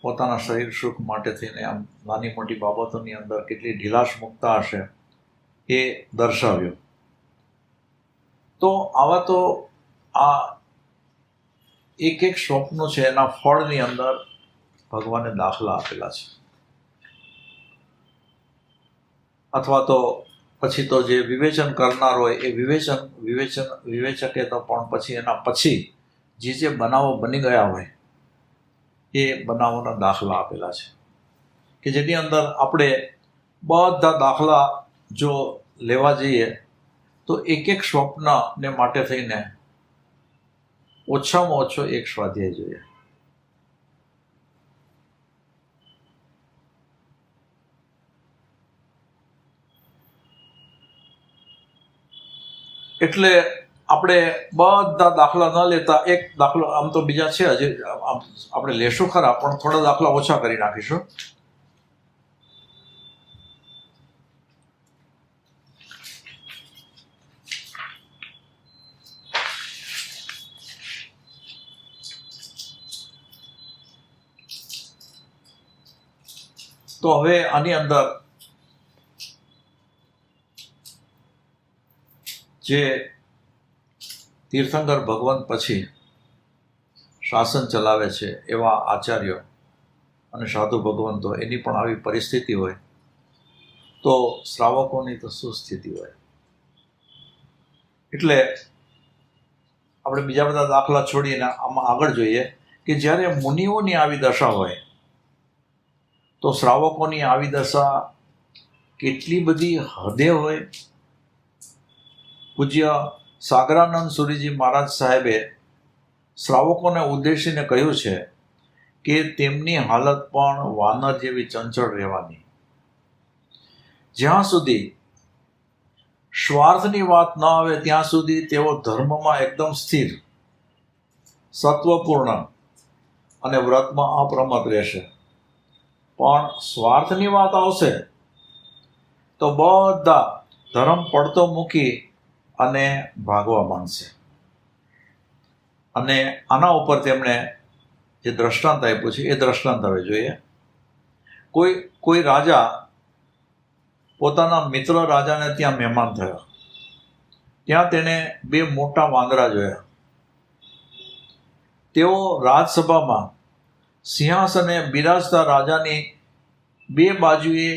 પોતાના શરીર સુખ માટે થઈને આમ નાની મોટી બાબતોની અંદર કેટલી ઢીલાશ મૂકતા હશે એ દર્શાવ્યું. તો આવા તો આ એક સ્વપ્નો છે એના ફળની અંદર ભગવાને દાખલા આપેલા છે. અથવા તો પછી તો જે વિવેચન કરનાર હોય એ વિવેચકે તો પણ પછી એના પછી જે બનાવો બની ગયા હોય એ બનાવોના દાખલા આપેલા છે કે જેની અંદર આપણે બધા દાખલા જો લેવા જઈએ તો એક સ્વપ્નને માટે થઈને ઓછામાં ઓછો એક સ્વાધ્યાય જોઈએ. એટલે આપણે બધા દાખલા ન લેતા એક દાખલો, આમ તો બીજા છે હજી આપણે લેશું ખરા પણ થોડા દાખલા ઓછા કરી નાખીશું. તો હવે આની અંદર જે તીર્થંકર ભગવાન પછી શાસન ચલાવે છે એવા આચાર્યો અને સાધુ ભગવંતો, એની પણ આવી પરિસ્થિતિ હોય તો શ્રાવકોની તો શું સ્થિતિ હોય. એટલે આપણે બીજા બધા દાખલા છોડીને આમાં આગળ જોઈએ કે જ્યારે મુનિઓની આવી દશા હોય તો શ્રાવકોની આવી દશા કેટલી બધી હદે હોય. પૂજ્ય સાગરાનંદ સુરીજી મહારાજ સાહેબે શ્રાવકોને ઉદ્દેશીને કહ્યું છે કે તેમની હાલત પણ વાનર જેવી ચંચળ રહેવાની. જ્યાં સુધી સ્વાર્થની વાત ન આવે ત્યાં સુધી તેઓ ધર્મમાં એકદમ સ્થિર, સત્વપૂર્ણ અને વ્રતમાં અપ્રમત્ત રહેશે. પણ સ્વાર્થની વાત આવશે તો બધા ધર્મ પડતો મૂકી અને ભાગવા માંડશે. અને આના ઉપર તેમણે જે દ્રષ્ટાંત આપ્યું છે એ દ્રષ્ટાંત હવે જોઈએ. કોઈ રાજા પોતાના મિત્ર રાજાને ત્યાં મહેમાન થયો. ત્યાં તેણે 2 મોટા વાંદરા જોયા. તેઓ રાજસભામાં સિંહાસને બિરાજતા રાજાની 2 બાજુએ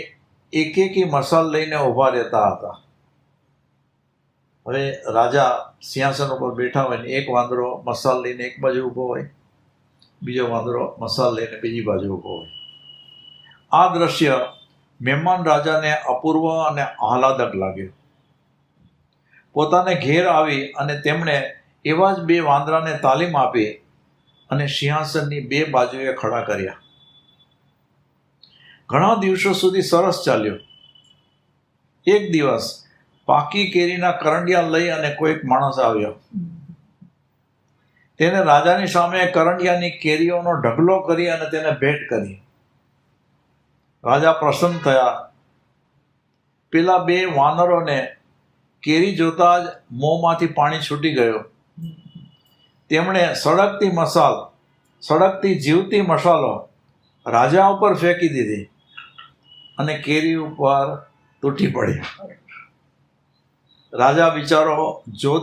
એકેકી મસાલ લઈને ઊભા રહેતા હતા. હવે રાજા સિંહાસન ઉપર બેઠા હોય ને એક વાંદરો મસાલ લઈને એક બાજુ ઊભો હોય, બીજો વાંદરો મસાલ લઈને બીજી બાજુ ઊભો હોય. આ દ્રશ્ય મહેમાન રાજાને અપૂર્વ અને આહલાદક લાગ્યું. પોતાને ઘેર આવી અને તેમણે એવા જ 2 વાંદરાને તાલીમ આપી અને સિંહાસનની 2 બાજુએ ખડા કર્યા. ઘણા દિવસો સુધી સરસ ચાલ્યું. એક દિવસ પાકી કેરીના કરંડિયા લઈ અને કોઈક માણસ આવ્યો. તેને રાજાની સામે કરંડિયાની કેરીઓનો ઢગલો કરી અને તેને ભેટ કરી. રાજા પ્રસન્ન થયા. પેલા 2 વાનરોને કેરી જોતા જ મોંમાંથી પાણી છૂટી ગયું. તેમણે સળગતી જીવતી મસાલો રાજા ઉપર ફેંકી દીધી અને કેરી ઉપર તૂટી પડી. રાજા બિચારો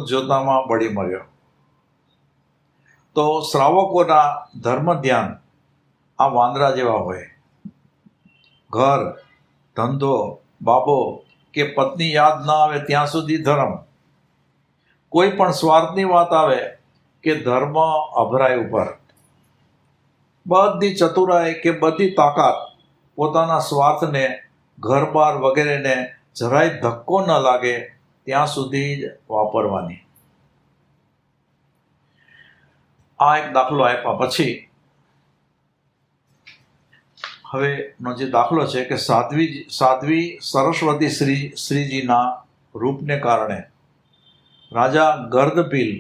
જોતામાં બળી મર્યો. તો શ્રાવકોના ધર્મ ધ્યાન આ વાંદરા જેવા હોય. ઘર, ધંધો, બાબો કે પત્ની યાદ ના આવે ત્યાં સુધી ધર્મ. કોઈ પણ સ્વાર્થની વાત આવે કે ધર્મ અભરાય ઉપર. બધી ચતુરાઈ કે બધી તાકાત પોતાના સ્વાર્થને, ઘરબાર વગેરેને જરાય ધક્કો ન લાગે ત્યાં સુધી જ વાપરવાની. આ એક દાખલો આપ્યા પછી હવેનો જે દાખલો છે કે સાધ્વી સરસ્વતી શ્રીજીના રૂપને કારણે રાજા ગર્દભીલ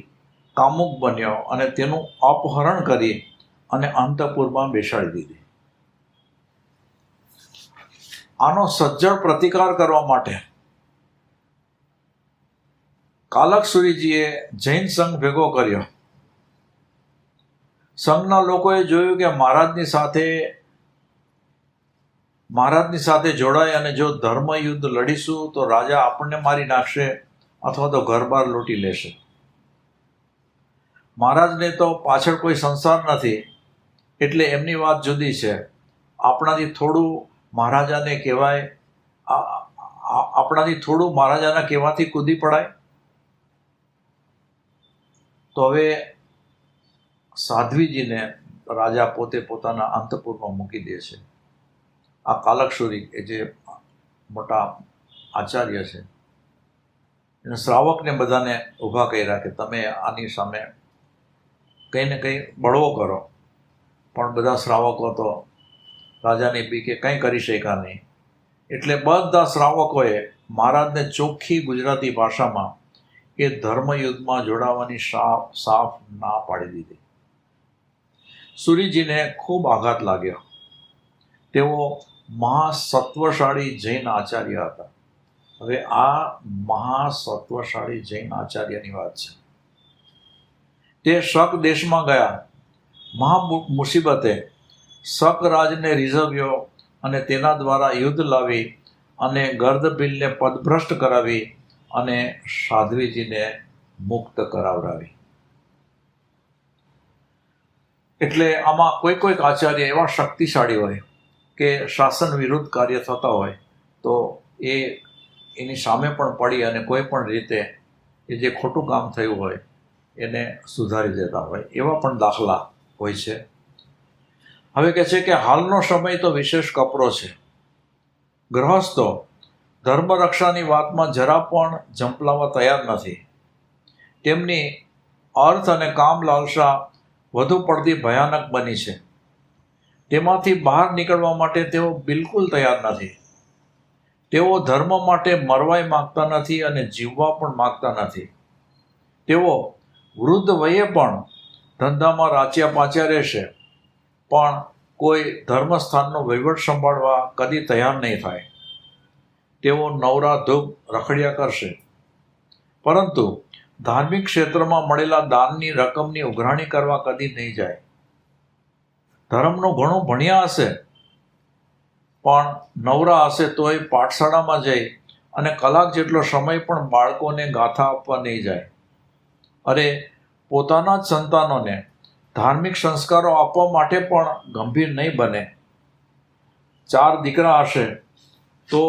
કામુક બન્યો અને તેનું અપહરણ કરી અને અંતઃપુરમાં બેસાડી દીધી. આનો સજ્જડ પ્રતિકાર કરવા માટે કાલકસુરીજીએ જૈન સંઘ ભેગો કર્યો. સંઘના લોકોએ જોયું કે મહારાજની સાથે જોડાય અને જો ધર્મ યુદ્ધ લડીશું તો રાજા આપણને મારી નાખશે અથવા તો ઘરબાર લૂંટી લેશે. મહારાજને તો પાછળ કોઈ સંસાર નથી એટલે એમની વાત જુદી છે. આપણાથી થોડું મહારાજાના કહેવાથી કૂદી પડાય. તો હવે સાધ્વીજીને રાજા પોતે પોતાના અંતઃપુરમાં મૂકી દે છે. આ કાલકસુરી એ જે મોટા આચાર્ય છે એને શ્રાવકને બધાને ઊભા કર્યા કે તમે આની સામે કંઈ ને કંઈ બળવો કરો. પણ બધા શ્રાવકો તો રાજાની બીકે કંઈ કરી શક્યા નહીં. એટલે બધા શ્રાવકોએ મહારાજને ચોખ્ખી ગુજરાતી ભાષામાં એ ધર્મયુદ્ધમાં જોડાવાની સાફ ના પાડી દીધી. સુરીજીને ખૂબ આઘાત લાગ્યો. તેઓ મહાસત્વશાળી જૈન આચાર્ય હતા. હવે આ મહાસત્વશાળી જૈન આચાર્યની વાત છે. તે શક દેશમાં ગયા. મહા મુસીબતે શક રાજને રીઝવ્યો અને તેના દ્વારા યુદ્ધ લાવી અને ગર્દભીલને પદભ્રષ્ટ કરાવી અને સાધ્વીજીને મુક્ત કરાવડાવી. એટલે આમાં કોઈક આચાર્ય એવા શક્તિશાળી હોય કે શાસન વિરુદ્ધ કાર્ય થતા હોય તો એની સામે પણ પડી અને કોઈ પણ રીતે એ જે ખોટું કામ થયું હોય એને સુધારી દેતા હોય. એવા પણ દાખલા હોય છે. હવે કહે છે કે હાલનો સમય તો વિશેષ કપરો છે. ગૃહસ્થો ધર્મરક્ષાની વાતમાં જરા પણ ઝંપલાવા તૈયાર નથી. તેમની અર્થ અને કામ લાલસા વધુ પડતી ભયાનક બની છે. તેમાંથી બહાર નીકળવા માટે તેઓ બિલકુલ તૈયાર નથી. તેઓ ધર્મ માટે મરવાય માગતા નથી અને જીવવા પણ માગતા નથી. તેઓ વૃદ્ધ વયે પણ ધંધામાં રાચ્યા પાચ્યા રહેશે, પણ કોઈ ધર્મસ્થાનનો વહીવટ સંભાળવા કદી તૈયાર નહીં થાય. તેઓ નવરા ધૂપ રખડ્યા કરશે, પરંતુ ધાર્મિક ક્ષેત્રમાં મળેલા દાનની રકમની ઉઘરાણી કરવા કદી નહીં જાય. ધર્મનું ઘણું ભણ્યા હશે, પણ નવરા હશે તોય પાઠશાળામાં જઈ અને કલાક જેટલો સમય પણ બાળકોને ગાથા આપવા નહીં જાય. અરે, પોતાના જ સંતાનોને ધાર્મિક સંસ્કારો આપવા માટે પણ ગંભીર નહીં બને. 4 દીકરા હશે તો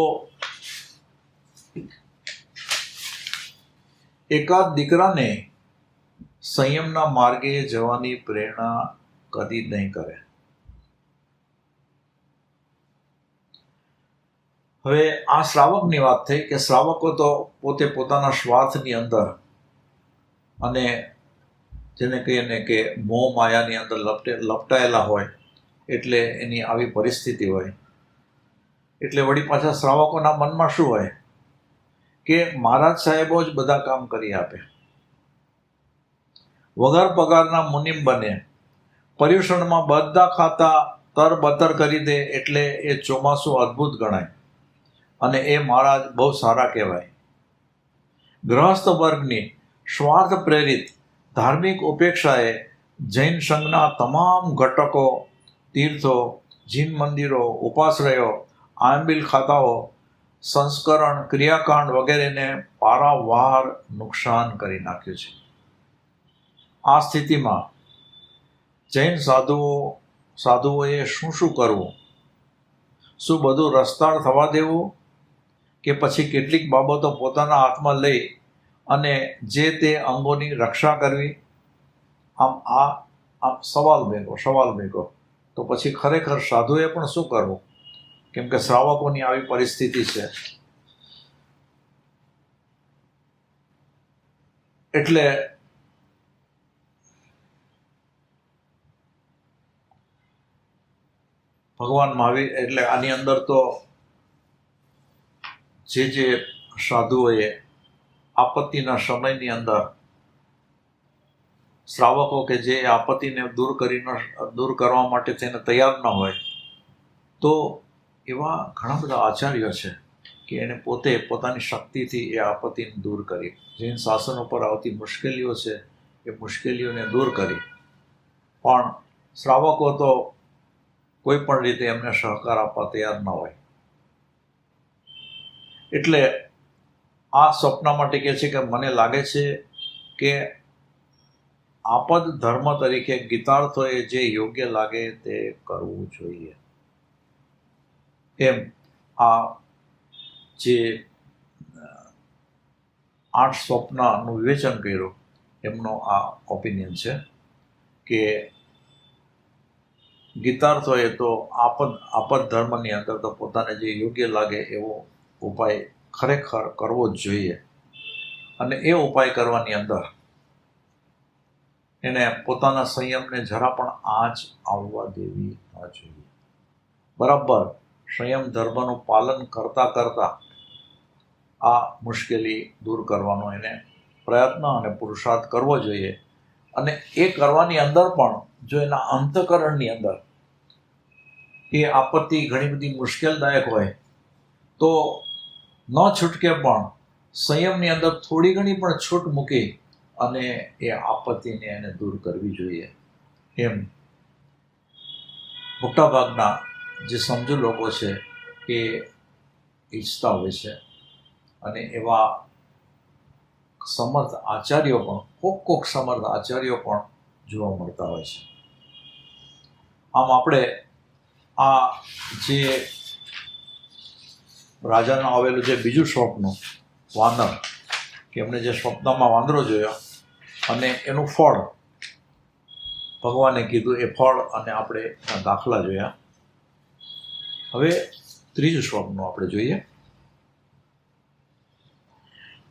એકાદ દીકરાને સંયમના માર્ગે જવાની પ્રેરણા કદી નહીં કરે. હવે આ શ્રાવકની વાત થઈ કે શ્રાવકો તો પોતે પોતાના સ્વાર્થની અંદર અને જેને કહીએ ને કે મોહ માયાની અંદર લપટાયેલા હોય, એટલે એની આવી પરિસ્થિતિ હોય. એટલે વળી પાછા શ્રાવકોના મનમાં શું હોય કે મહારાજ સાહેબો જ બધા કામ કરી આપે, વગર પગારના મુનિમ બને, પર્યુષણમાં બધા ખાતા તરબતર કરી દે, એટલે એ ચોમાસું અદ્ભુત ગણાય અને એ મહારાજ બહુ સારા કહેવાય. ગૃહસ્થ વર્ગની સ્વાર્થ પ્રેરિત ધાર્મિક ઉપેક્ષાએ જૈન સંઘના તમામ ઘટકો, તીર્થો, જીન મંદિરો, ઉપાશ્રયો, આંબિલ ખાતાઓ, સંસ્કરણ, ક્રિયાકાંડ વગેરેને પારાવાર નુકસાન કરી નાખ્યું છે. આ સ્થિતિમાં જૈન સાધુઓએ શું કરવું? શું બધું રસ્તાળ થવા દેવું કે પછી કેટલીક બાબતો પોતાના હાથમાં લઈ અને જે તે અંગોની રક્ષા કરવી? આમ સવાલ ભેગો તો પછી ખરેખર સાધુએ પણ શું કરવું? કેમ કે શ્રાવકોની આવી પરિસ્થિતિ છે. એટલે ભગવાન મહાવીર, એટલે આની અંદર તો જે સાધુઓએ આપત્તિના સમયની અંદર શ્રાવકો કે જે આપત્તિને દૂર કરવા માટે તેને તૈયાર ન હોય, તો એવા ઘણા બધા આચાર્યો છે કે એને પોતે પોતાની શક્તિથી એ આપત્તિને દૂર કરી, જૈન શાસન ઉપર આવતી મુશ્કેલીઓ છે એ મુશ્કેલીઓને દૂર કરી. પણ શ્રાવકો તો કોઈ પણ રીતે એમને સહકાર આપવા તૈયાર ન હોય. એટલે આ સ્વપ્ન માટે કહે છે કે મને લાગે છે કે આપદ ધર્મ તરીકે ગીતાર્થોએ જે યોગ્ય લાગે તે કરવું જોઈએ. એમ આ જે 8 સ્વપ્નનું વિવેચન કર્યું એમનો આ ઓપિનિયન છે કે ગીતાર્થોએ તો આપદ ધર્મની અંદર તો પોતાને જે યોગ્ય લાગે એવો ઉપાય ખરેખર કરવો જ જોઈએ. અને એ ઉપાય કરવાની અંદર એને પોતાના સંયમને જરા પણ આંચ આવવા દેવી ન જોઈએ. બરાબર સંયમ ધર્મનું પાલન કરતા આ મુશ્કેલી દૂર કરવાનો એને પ્રયત્ન અને પુરુષાર્થ કરવો જોઈએ. અને એ કરવાની અંદર પણ જો એના અંતઃકરણની અંદર એ આપત્તિ ઘણી બધી મુશ્કેલદાયક હોય તો ન છૂટકે પણ સંયમની અંદર થોડી ઘણી પણ છૂટ મૂકી અને એ આપત્તિને એને દૂર કરવી જોઈએ. એમ મોટાભાગના જે સમજુ લોકો છે એ ઈચ્છતા હોય છે. અને એવા સમર્થ આચાર્યો પણ કોક સમર્થ આચાર્યો પણ જોવા મળતા હોય છે. આમ આપણે આ જે રાજાનું આવેલું જે બીજું સ્વપ્ન વાનર, કે એમણે જે સ્વપ્નમાં વાંદરો જોયો અને એનું ફળ ભગવાને કીધું, એ ફળ અને આપણે એના દાખલા જોયા. હવે ત્રીજું સ્વપ્ન આપણે જોઈએ.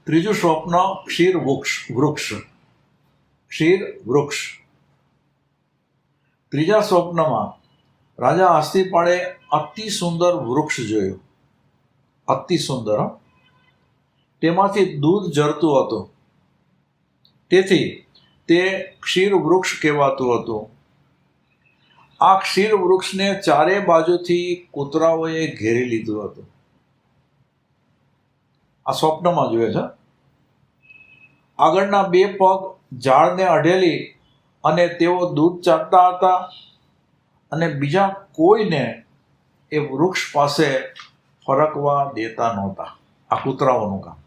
ત્રીજું સ્વપ્ન ક્ષીર વૃક્ષ. ત્રીજા સ્વપ્નમાં રાજા આસ્તિપાળે અતિ સુંદર વૃક્ષ જોયું. અતિ સુંદર. તેમાંથી દૂધ ઝરતું હતું, તેથી તે ક્ષીર વૃક્ષ કહેવાતું હતું. આ ક્ષીર વૃક્ષને ચારે બાજુથી કૂતરાઓએ ઘેરી લીધું હતું. આ સ્વપ્નમાં જોઈએ છે. આગળના બે પગ ઝાડને અડેલી અને તેઓ દૂધ ચાટતા હતા અને બીજા કોઈને એ વૃક્ષ પાસે ફરકવા દેતા નહોતા. આ કૂતરાઓનું કામ.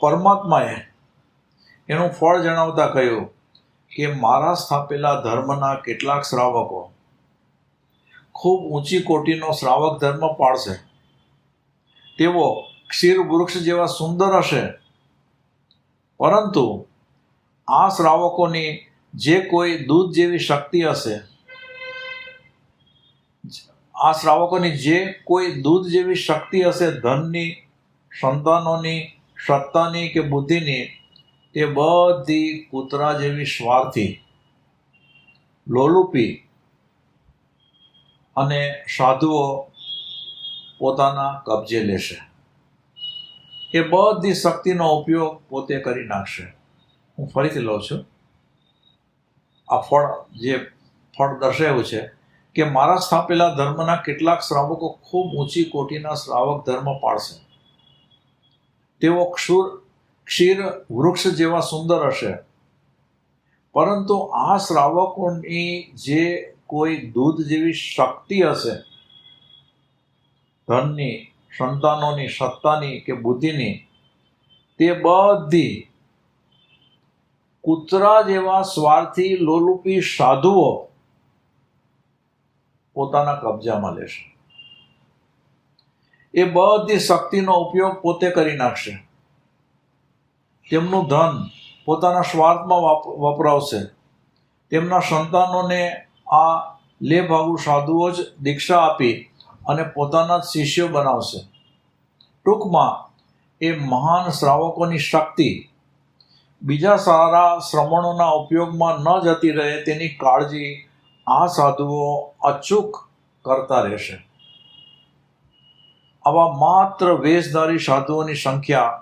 પરમાત્માએ એનું ફળ જણાવતા કહ્યું કે મારા સ્થાપેલા ધર્મના કેટલાક શ્રાવકો ખૂબ ઊંચી કોટીનો શ્રાવક ધર્મ પાળશે. તેઓ ક્ષીર વૃક્ષ જેવા સુંદર હશે, પરંતુ આ શ્રાવકોની જે કોઈ દૂધ જેવી શક્તિ હશે, ધનની, સંતાનોની, સત્તાની કે બુદ્ધિની, તે બધી કૂતરા જેવી સ્વાર્થી, લોલુપી અને સાધુઓ પોતાના કબજે લેશે. એ બધી શક્તિનો ઉપયોગ પોતે કરી નાખશે. હું ફરીથી લઉં છું. આ જે ફળ દર્શાવ્યું છે કે મારા સ્થાપેલા ધર્મના કેટલાક શ્રાવકો ખૂબ ઊંચી કોટીના શ્રાવક ધર્મ પાળશે. તેઓ ક્ષીર વૃક્ષ જેવા સુંદર હશે, પરંતુ આ શ્રાવકોની જે કોઈ દૂધ જેવી શક્તિ હશે, ધનની, સંતાનોની, સત્તાની કે બુદ્ધિની, તે બધી કૂતરા જેવા સ્વાર્થી, લોલુપી સાધુઓ પોતાના કબજામાં લેશે. એ બધી શક્તિનો ઉપયોગ પોતે કરી નાખશે. તેમનું ધન પોતાના સ્વાર્થમાં વપરાવશે. તેમના સંતાનોને આ લેભાગુ સાધુઓ જ દીક્ષા આપી અને પોતાના જ શિષ્યો બનાવશે. ટૂંકમાં એ મહાન શ્રાવકોની શક્તિ બીજા સારા શ્રમણોના ઉપયોગમાં ન જતી રહે તેની કાળજી આ સાધુઓ અચૂક કરતા રહેશે. આવા માત્ર વેશધારી સાધુઓની સંખ્યા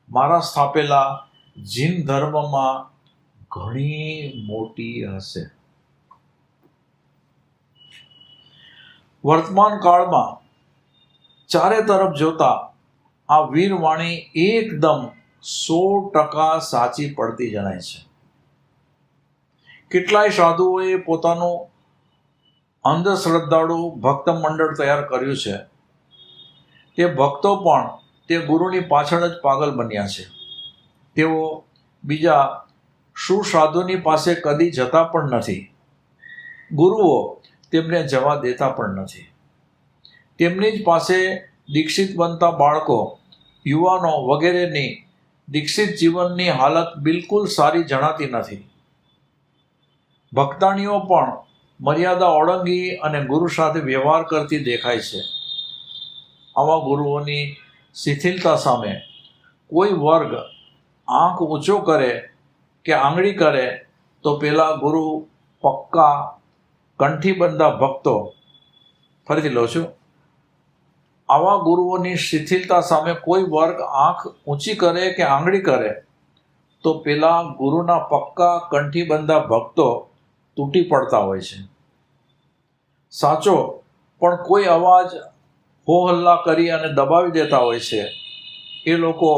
મારા સ્થાપેલા જીન ધર્મમાં ઘણી મોટી હશે. વર્તમાન કાળમાં ચારે તરફ જોતા આ વીરવાણી એકદમ 100% સાચી પડતી જણાય છે. કેટલાય સાધુઓએ પોતાનું અંધશ્રદ્ધાળુ ભક્ત મંડળ તૈયાર કર્યું છે. તે ભક્તો પણ તે ગુરુની પાછળ જ પાગલ બન્યા છે. તેઓ બીજા સુસાધુની પાસે કદી જતા પણ નથી. ગુરુઓ તેમને જવા દેતા પણ નથી. તેમની જ પાસે દીક્ષિત બનતા બાળકો, યુવાનો વગેરેની દીક્ષિત જીવનની હાલત બિલકુલ સારી જણાતી નથી. ભક્તાણીઓ પણ મર્યાદા ઓળંગી અને ગુરુ સાથે વ્યવહાર કરતી દેખાય છે. આવા ગુરુઓની શિથિલતા સામે કોઈ વર્ગ આંખ ઊંચો કરે કે આંગળી કરે તો પેલા ગુરુ પક્કા કંઠીબંધા ભક્તો, ફરીથી લઉં છું, આવા ગુરુઓની શિથિલતા સામે કોઈ વર્ગ આંખ ઊંચી કરે કે આંગળી કરે તો પેલા ગુરુના પક્કા કંઠીબંધા ભક્તો તૂટી પડતા હોય છે. સાચો પણ કોઈ અવાજ હો હલ્લા કરી અને દબાવી દેતા હોય છે. એ લોકો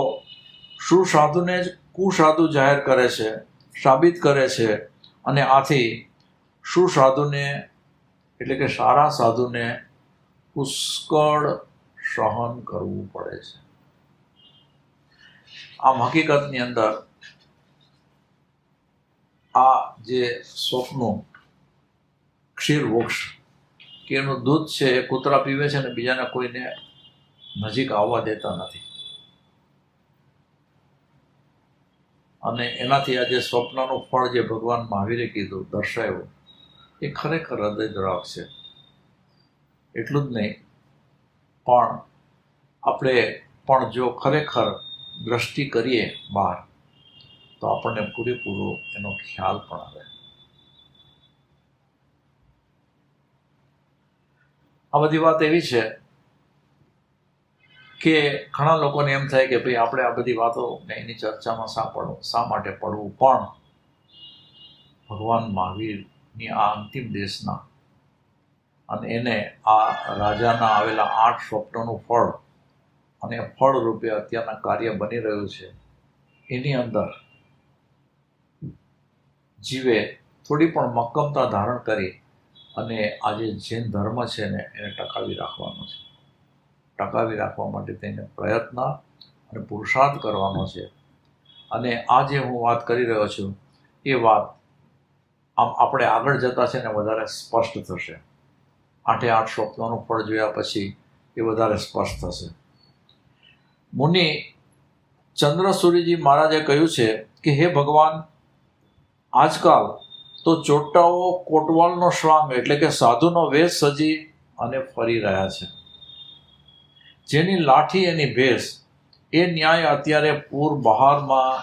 સુસાધુને જ કુસાધુ જાહેર કરે છે, સાબિત કરે છે, અને આથી સુસાધુને એટલે કે સારા સાધુને પુષ્કળ સહન કરવું પડે છે. આમ હકીકતની અંદર આ જે સ્વપ્નું ક્ષીર વૃક્ષ કે એનું દૂધ છે એ કૂતરા પીવે છે અને બીજાને કોઈને નજીક આવવા દેતા નથી. અને એનાથી આ જે સ્વપ્નનું ફળ જે ભગવાન મહાવીરે કીધું, દર્શાવ્યું, એ ખરેખર હૃદયદ્રાવક છે. એટલું જ નહીં, પણ આપણે પણ જો ખરેખર દ્રષ્ટિ કરીએ બહાર તો આપણને પૂરેપૂરો એનો ખ્યાલ પણ આવે. આ બધી વાત એવી છે કે ઘણા લોકોને એમ થાય કે ભાઈ આપણે આ બધી વાતો એની ચર્ચામાં શા માટે પડવું, પણ ભગવાન મહાવીરની આ અંતિમ દેશના અને એને આ રાજાના આવેલા 8 સ્વપ્નોનું ફળ અને ફળ રૂપે અત્યારના કાર્ય બની રહ્યું છે, એની અંદર જીવે થોડી પણ મક્કમતા ધારણ કરી અને આજે જૈન ધર્મ છે ને એને ટકાવી રાખવાનો છે. ટકાવી રાખવા માટે તેને પ્રયત્ન અને પુરુષાર્થ કરવાનો છે. અને આ જે હું વાત કરી રહ્યો છું એ વાત આમ આપણે આગળ જતા છે ને વધારે સ્પષ્ટ થશે. 8 સ્વપ્નોનું ફળ જોયા પછી એ વધારે સ્પષ્ટ થશે. મુનિ ચંદ્રસૂરીજી મહારાજે કહ્યું છે કે હે ભગવાન, આજકાલ તો ચોટાઓ કોટવાલનો શ્વાંગ એટલે કે સાધુનો વેશ સજી અને ફરી રહ્યા છે. જેની લાઠી એની ભેસ એ ન્યાય અત્યારે પૂર બહારમાં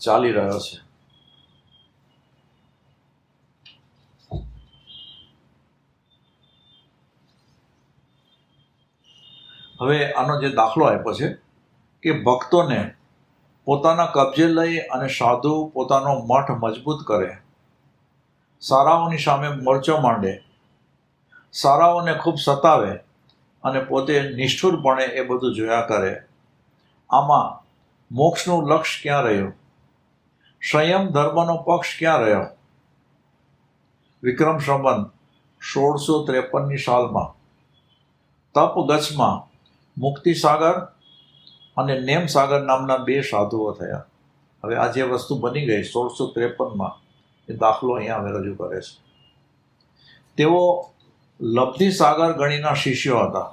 ચાલી રહ્યો છે. હવે આનો જે દાખલો આપ્યો છે કે ભક્તોને પોતાના કબજે લઈ અને સાધુ પોતાનો મઠ મજબૂત કરે, સારાઓની સામે મોરચો માંડે, સારાઓને ખૂબ સતાવે અને પોતે નિષ્ઠુરપણે એ બધું જોયા કરે. આમાં મોક્ષનું લક્ષ્ય ક્યાં રહ્યું? સંયમ ધર્મનો પક્ષ ક્યાં રહ્યો? વિક્રમ સંવત 1653ની સાલમાં તપગચ્છમાં મુક્તિસાગર અને નેમસાગર નામના 2 સાધુઓ થયા. હવે આ જે વસ્તુ બની ગઈ 1653માં, એ દાખલો અહીંયા હવે રજૂ કરે છે. તેઓ લબ્ધિસાગર ગણીના શિષ્યો હતા.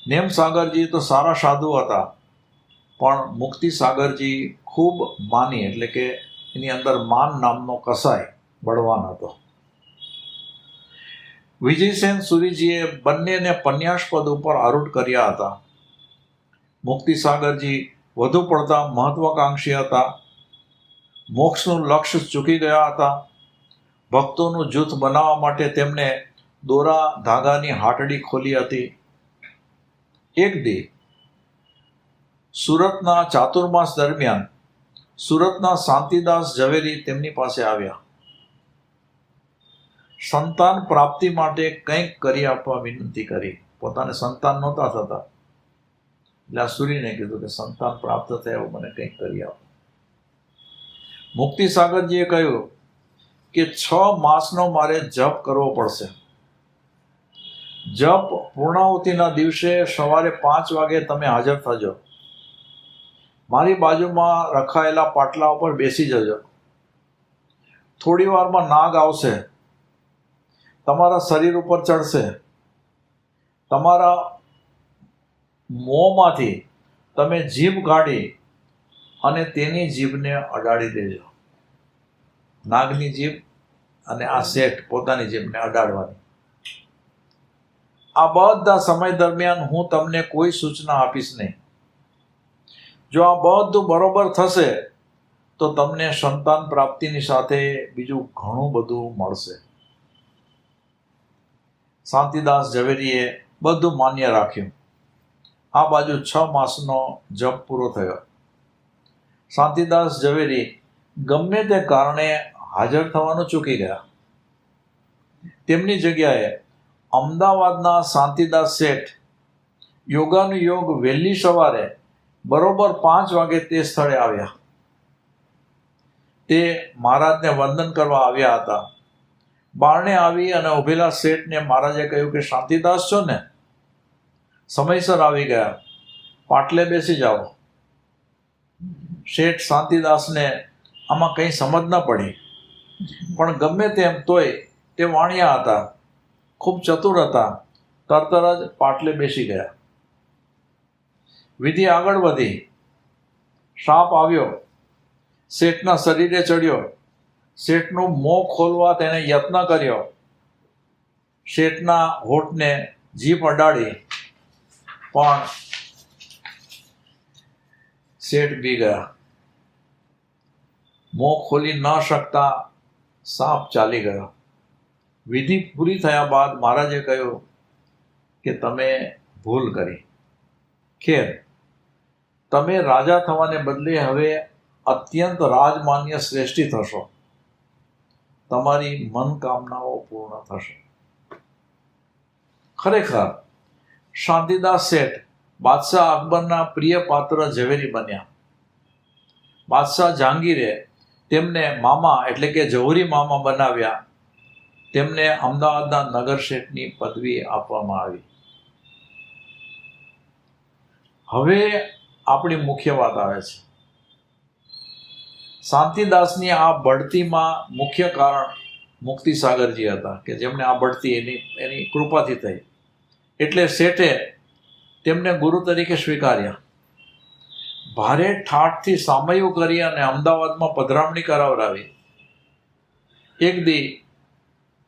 નેમસાગરજી તો સારા સાધુ હતા, પણ મુક્તિસાગરજી ખૂબ માની એટલે કે એની અંદર માન નામનો કસાય બળવાન હતો. વિજયસેન સુરીજીએ બંનેને પન્યાસપદ ઉપર આરૂઢ કર્યા હતા. મુક્તિસાગરજી વધુ પડતા મહત્વાકાંક્ષી હતા. મોક્ષનું લક્ષ્ય ચૂકી ગયા હતા. ભક્તોનું જૂથ બનાવવા માટે તેમણે દોરા ધાગાની હાટડી ખોલી હતી. એક દી સુરતના ચાતુર્માસ દરમિયાન સુરતના શાંતિદાસ ઝવેરી તેમની પાસે આવ્યા. સંતાન પ્રાપ્તિ માટે કંઈક કરી આપવા વિનંતી કરી. પોતાને સંતાન નહોતા થતા એટલે આ સૂરીને કીધું કે સંતાન પ્રાપ્ત થાય એવું મને કંઈક કરી આપો. મુક્તિસાગરજીએ કહ્યું કે 6 માસનો મારે જપ કરવો પડશે. જપ પૂર્ણાહુતિના દિવસે સવારે 5 વાગે તમે હાજર થજો. મારી બાજુમાં રખાયેલા પાટલા ઉપર બેસી જજો. થોડી વારમાં નાગ આવશે, તમારા શરીર ઉપર ચડશે. તમારા મોંમાંથી તમે જીભ કાઢી અને તેની જીભને અડાડી દેજો. નાગની જીભ અને આ શેઠ પોતાની જીભને અડાડવાની. આ બધા સમય દરમિયાન હું તમને કોઈ સૂચના આપીશ નહીં. જો આ બધું બરોબર થશે તો તમને સંતાન પ્રાપ્તિની સાથે બીજું ઘણું બધું મળશે. શાંતિદાસ ઝવેરીએ બધું માન્ય રાખ્યું. આ બાજુ 6 માસનો જપ પૂરો થયો. શાંતિદાસ ઝવેરી ગમે તે કારણે હાજર થવાનું ચૂકી ગયા. તેમની જગ્યાએ અમદાવાદના શાંતિદાસ શેઠ યોગાનુયોગ વહેલી સવારે બરોબર 5 વાગે તે સ્થળે આવ્યા. તે મહારાજને વંદન કરવા આવ્યા હતા. બારણે આવી અને ઉભેલા શેઠને મહારાજે કહ્યું કે શાંતિદાસ છો ને? સમયસર આવી ગયા, પાટલે બેસી જાઓ. શેઠ શાંતિદાસને આમાં કંઈ સમજ ન પડી, પણ ગમે તેમ તોય તે વાણિયા હતા, ખૂબ ચતુર હતા. તરત જ પાટલે બેસી ગયા. વિધિ આગળ વધી. સાપ આવ્યો, શેઠના શરીરે ચડ્યો. શેઠનું મોં ખોલવા તેણે યત્ન કર્યો. શેઠના હોઠને જીભ અડાડી, પણ શેઠ બી ગયા. મોં ખોલી ન શકતા સાપ ચાલી ગયો. વિધિ પૂરી થયા બાદ મહારાજે કહ્યું કે તમે ભૂલ કરી. ખેર, તમે રાજા થવાને બદલે હવે અત્યંત રાજમાન્ય શ્રેષ્ઠી થશો. તમારી મનકામનાઓ પૂર્ણ થશે. ખરેખર શાંતિદાસ શેઠ બાદશાહ અકબરના પ્રિય પાત્ર ઝવેરી બન્યા. બાદશાહ જહાંગીરે તેમને મામા એટલે કે જૌહરી મામા બનાવ્યા. તેમને અમદાવાદના નગર શેઠની પદવી આપવામાં આવી. હવે આપણી મુખ્ય વાત આવે છે. શાંતિદાસની આ બઢતીમાં મુખ્ય કારણ મુક્તિસાગરજી હતા કે જેમને આ બઢતી એની કૃપાથી થઈ. એટલે શેઠે તેમને ગુરુ તરીકે સ્વીકાર્યા. ભારે ઠાઠથી સામયું કરી અને અમદાવાદમાં પધરામણી કરાવરાવી. એક દી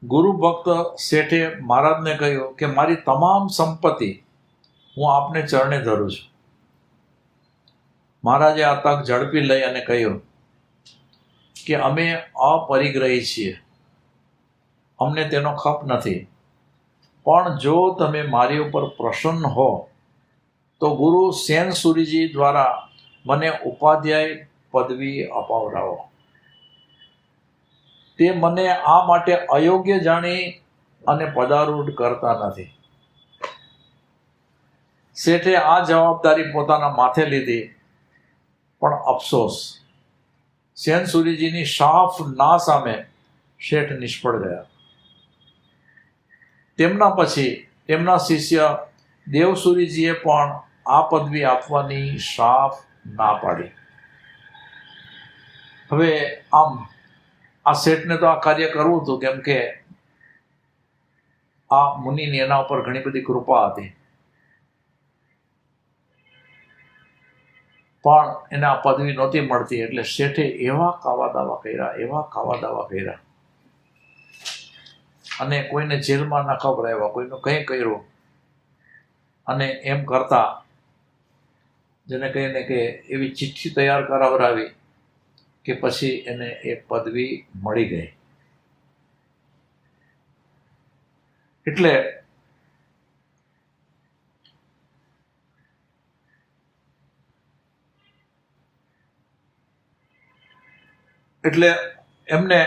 ગુરુ ભક્ત શેઠે મહારાજને કહ્યું કે મારી તમામ સંપત્તિ હું આપને ચરણે ધરું છું. મહારાજે આ તક ઝડપી લઈ અને કહ્યું કે અમે અપરિગ્રહી છીએ, અમને તેનો ખપ નથી, પણ જો તમે મારી ઉપર પ્રસન્ન હો તો ગુરુ સેન સુરીજી દ્વારા મને ઉપાધ્યાય પદવી અપાવડાવો. તે મને આ માટે અયોગ્ય જાણી અને પદારૂઢ કરતા નથી. શેઠે આ જવાબદારી પોતાના માથે લીધી, પણ અફસોસ, સેન સુરીજીની સાફ ના સામે શેઠ નિષ્ફળ ગયા. તેમના પછી તેમના શિષ્ય દેવસુરીજીએ પણ આ પદવી આપવાની સાફ ના પાડી. હવે આમ આ શેઠને તો આ કાર્ય કરવું હતું, કેમ કે આ મુનિની એના ઉપર ઘણી બધી કૃપા હતી, પણ એને આ પદવી નહોતી મળતી. એટલે શેઠે એવા કાવા દાવા કર્યા અને કોઈને જેલમાં ના ખબરાવ્યા, કોઈનું કંઈ કર્યું. અને એમ કરતા જેને કહીને કે એવી ચિઠ્ઠી તૈયાર કરાવરાવી કે પછી એને એ પદવી મળી ગઈ. એટલે એમને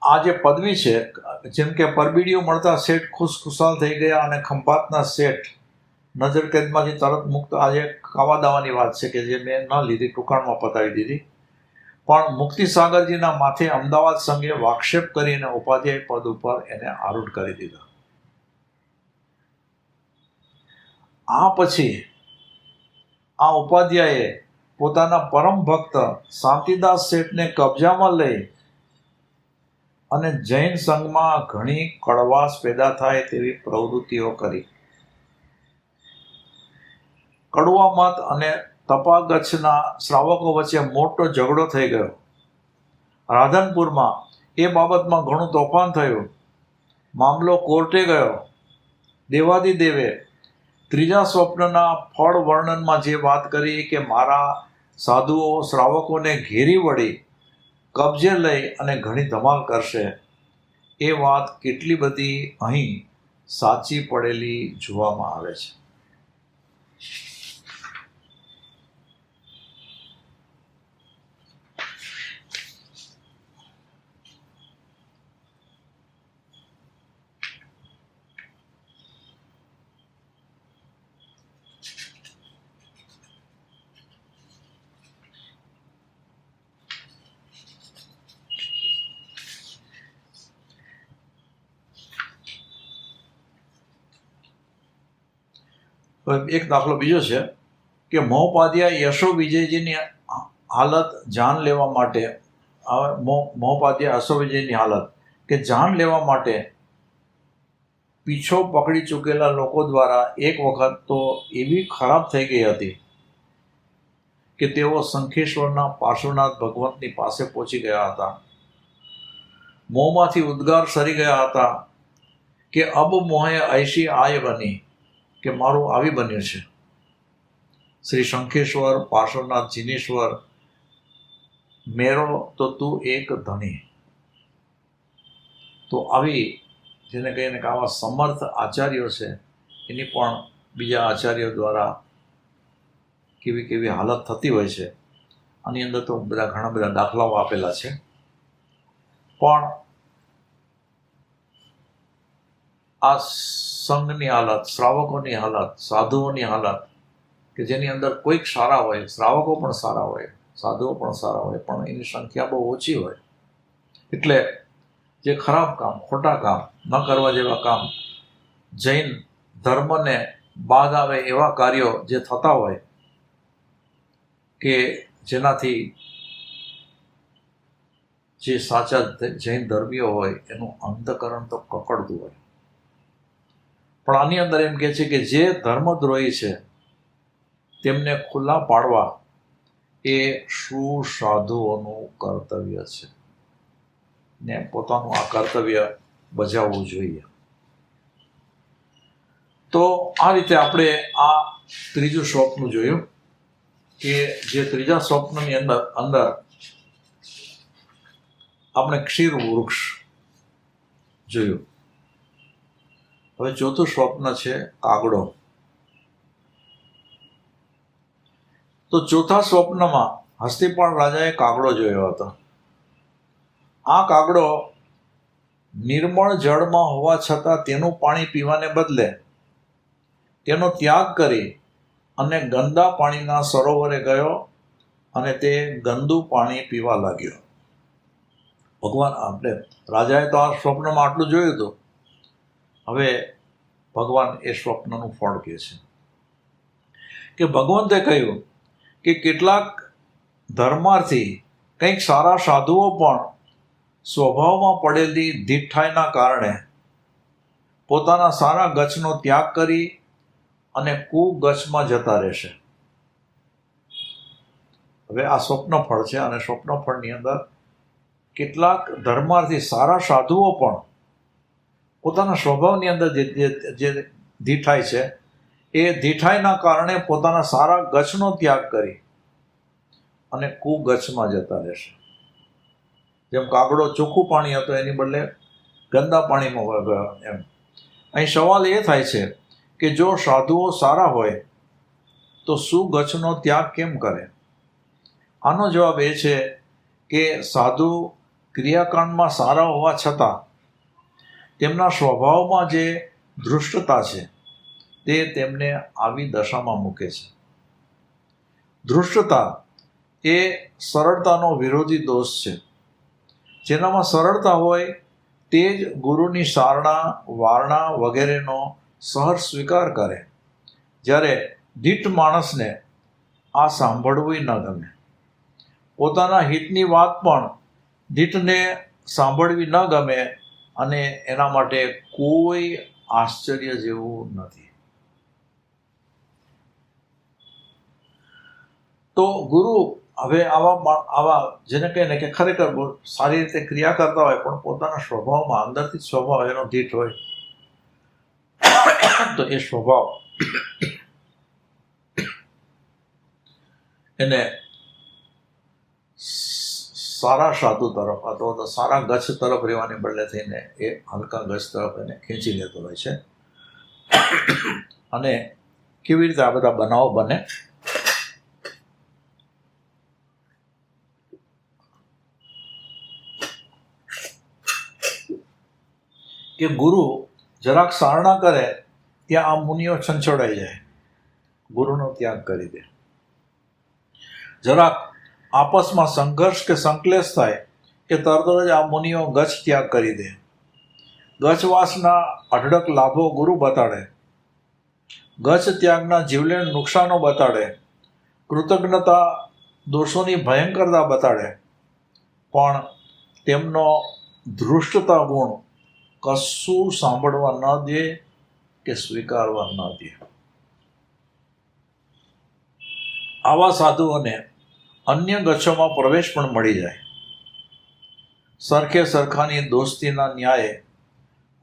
આ જે પદવી છે, જેમ કે પરબીડીઓ મળતા શેઠ ખુશખુશાલ થઈ ગયા અને ખંભાતના શેઠ નજરકેદમાંથી તરત મુક્ત. આજે કાવા દાવાની વાત છે કે જે મેં ન લીધી, ટૂંકાણમાં પતાવી દીધી. પણ મુક્તિસાગરજીના માથે અમદાવાદ સંઘે વાક્ષેપ કરીને ઉપાધ્યાય પદ ઉપર એને આરૂઢ કરી દીધા. આ પછી આ ઉપાધ્યાયે પોતાના પરમ ભક્ત શાંતિદાસ શેઠને કબજામાં લઈ અને જૈન સંઘમાં ઘણી કડવાશ પેદા થાય તેવી પ્રવૃત્તિઓ કરી. કડવા મત અને તપાગચ્છના શ્રાવકો વચ્ચે મોટો ઝઘડો થઈ ગયો. રાધનપુરમાં એ બાબતમાં ઘણું તોફાન થયું. મામલો કોર્ટે ગયો. દેવાદિદેવે ત્રીજા સ્વપ્નના ફળ વર્ણનમાં જે વાત કરી કે મારા સાધુઓ શ્રાવકોને ઘેરી વળી કબજે લઈ અને ઘણી ધમાલ કરશે, એ વાત કેટલી બધી અહીં સાચી પડેલી જોવામાં આવે છે. એક દાખલો બીજો છે કે મહોપાધ્યાય યશો વિજયજીની હાલત જાન લેવા માટે, મહોપાધ્યાય યશો વિજયની હાલત કે જાન લેવા માટે પીછો પકડી ચૂકેલા લોકો દ્વારા એક વખત તો એવી ખરાબ થઈ ગઈ હતી કે તેઓ શંખેશ્વરના પાર્શ્વનાથ ભગવંતની પાસે પહોંચી ગયા હતા. મોંમાંથી ઉદ્ગાર સરી ગયા હતા કે અબ મોહે ऐसी आय बनी, કે મારું આવી બન્યું છે. શ્રી શંખેશ્વર, પાર્શ્વનાથ, જીનેશ્વર, મેરો તો તું એક ધણી. તો આવી જેને કહીને કે આવા સમર્થ આચાર્યો છે એની પણ બીજા આચાર્યો દ્વારા કેવી કેવી હાલત થતી હોય છે. આની અંદર તો ઘણા બધા દાખલાઓ આપેલા છે. પણ આ સંઘની હાલત, શ્રાવકોની હાલત, સાધુઓની હાલત કે જેની અંદર કોઈક સારા હોય, શ્રાવકો પણ સારા હોય, સાધુઓ પણ સારા હોય, પણ એની સંખ્યા બહુ ઓછી હોય. એટલે જે ખરાબ કામ, ખોટા કામ, ન કરવા જેવા કામ, જૈન ધર્મને બાદ આવે એવા કાર્યો જે થતા હોય કે જેનાથી જે સાચા જૈન ધર્મીઓ હોય એનું અંતકરણ તો કકડતું હોય. પણ આની અંદર એમ કહે છે કે જે ધર્મદ્રોહી છે તેમને ખુલ્લા પાડવા એ સુસાધુઓનું કર્તવ્ય છે ને પોતાનું આ કર્તવ્ય બજાવવું જોઈએ. તો આ રીતે આપણે આ ત્રીજું સ્વપ્ન જોયું કે જે ત્રીજા સ્વપ્નની અંદર આપણે ક્ષીર વૃક્ષ જોયું. હવે ચોથું સ્વપ્ન છે કાગડો. તો ચોથા સ્વપ્નમાં હસ્તિપાળ રાજાએ કાગડો જોયો હતો. આ કાગડો નિર્મળ જળમાં હોવા છતાં તેનું પાણી પીવાને બદલે તેનો ત્યાગ કરી અને ગંદા પાણીના સરોવરે ગયો અને તે ગંદુ પાણી પીવા લાગ્યો. ભગવાન આપણે રાજાએ તો આ સ્વપ્નમાં આટલું જોયું હતું. હવે ભગવાન એ સ્વપ્નનું ફળ કહે છે કે ભગવંતે કહ્યું કે કેટલાક ધર્માર્થી, કંઈક સારા સાધુઓ પણ સ્વભાવમાં પડેલી ધિઠ્ઠાઈના કારણે પોતાના સારા ગચ્છનો ત્યાગ કરી અને કુગચ્છમાં જતા રહેશે. હવે આ સ્વપ્નફળ છે અને સ્વપ્નફળની અંદર કેટલાક ધર્માર્થી સારા સાધુઓ પણ પોતાના સ્વભાવની અંદર જે ધિઠાઈ છે એ ધિઠાઈના કારણે પોતાના સારા ગચ્છનો ત્યાગ કરી અને કુગચ્છમાં જતા રહેશે. જેમ કાગડો ચોખ્ખું પાણી હતો એની બદલે ગંદા પાણીમાં ગયો એમ. અહીં સવાલ એ થાય છે કે જો સાધુઓ સારા હોય તો સુગચ્છનો ત્યાગ કેમ કરે? આનો જવાબ એ છે કે સાધુ ક્રિયાકાંડમાં સારા હોવા છતાં તેમના સ્વભાવમાં જે ધૃષ્ટતા છે તે તેમને આવી દશામાં મૂકે છે. ધૃષ્ટતા એ સરળતાનો વિરોધી દોષ છે. જેનામાં સરળતા હોય તે જ ગુરુની સારણા, વારણા વગેરેનો સહજ સ્વીકાર કરે. જ્યારે દીઠ માણસને આ સાંભળવું ન ગમે. પોતાના હિતની વાત પણ દીઠને સાંભળવી ન ગમે અને એના માટે કોઈ આશ્ચર્ય જેવું નથી. તો ગુરુ હવે આવા જેને કહે ને કે ખરેખર સારી રીતે ક્રિયા કરતા હોય પણ પોતાના સ્વભાવમાં અંદરથી સ્વભાવ એનો દીઠ હોય તો એ સ્વભાવ એને સારા સાધુ તરફ અથવા તો સારા ગચ્છ તરફ રહેવાને બદલે થઈને એ હલકા ગચ્છ તરફ એને ખેંચી લેતો હોય છે. અને કેવી રીતે આ બધા બનાવો બને? કે ગુરુ જરાક સારણા કરે ત્યાં આ મુનિઓ છંછોડાઈ જાય, ગુરુનો ત્યાગ કરી દે. જરાક આપસમાં સંઘર્ષ કે સંકલેશ થાય કે તરત જ આ મુનિઓ ગચ્છ ત્યાગ કરી દે. ગચ્છવાસના અઢળક લાભો ગુરુ બતાડે, ગચ્છ ત્યાગના જીવલેણ નુકસાનો બતાડે, કૃતજ્ઞતા દોષોની ભયંકરતા બતાડે, પણ તેમનો ધૃષ્ટતા ગુણ કશું સાંભળવા ન દે કે સ્વીકારવા ન દે. આવા સાધુઓને અન્ય ગચ્છોમાં પ્રવેશ પણ મળી જાય. સરખે સરખાની દોસ્તીના ન્યાયે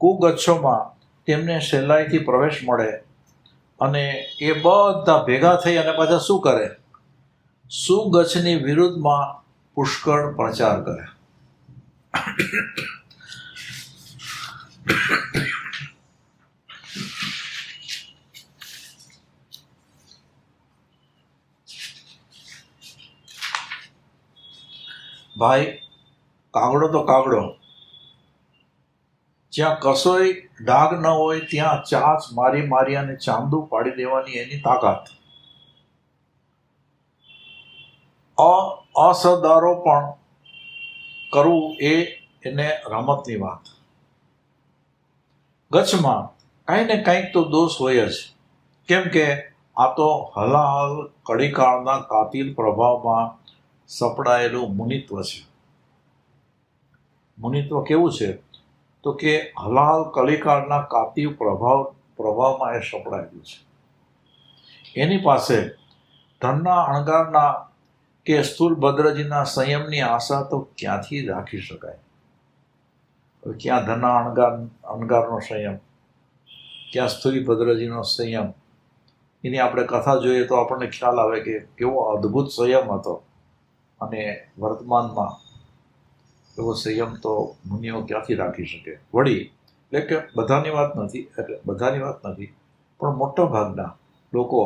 કુગચ્છોમાં તેમને સહેલાઈથી પ્રવેશ મળે અને એ બધા ભેગા થઈ અને પાછા શું કરે? સુગચ્છની વિરુદ્ધમાં પુષ્કળ પ્રચાર કરે. ભાઈ, કાગડો તો કાગડો, જ્યાં કશોય ડાઘ ન હોય ત્યાં ચાંચ મારી મારી અને ચાંદુ પાડી દેવાની એની તાકાત. અસદારો પણ કરવું એને રમતની વાત. ગચ્છમાં કાંઈ ને કાંઈક તો દોષ હોય જ, કેમ કે આ તો હલાહલ કડીકાળના કાતિલ પ્રભાવમાં સપડાયેલું મુનિત્વ છે. મુનિત્વ કેવું છે તો કે હલાહલ કલીકાળના કાતિલ પ્રભાવમાં એ સપડાયેલું છે. એની પાસે ધનના અણગારના કે સ્થૂલભદ્રજીના સંયમની આશા તો ક્યાંથી રાખી શકાય? ક્યાં ધનના અણગારનો સંયમ, ક્યાં સ્થૂલભદ્રજીનો સંયમ? એની આપણે કથા જોઈએ તો આપણને ખ્યાલ આવે કે કેવો અદ્ભુત સંયમ હતો, અને વર્તમાનમાં એવો સંયમ તો મુનિઓ ક્યાંથી રાખી શકે? વળી એટલે કે બધાની વાત નથી, પણ મોટા ભાગના લોકો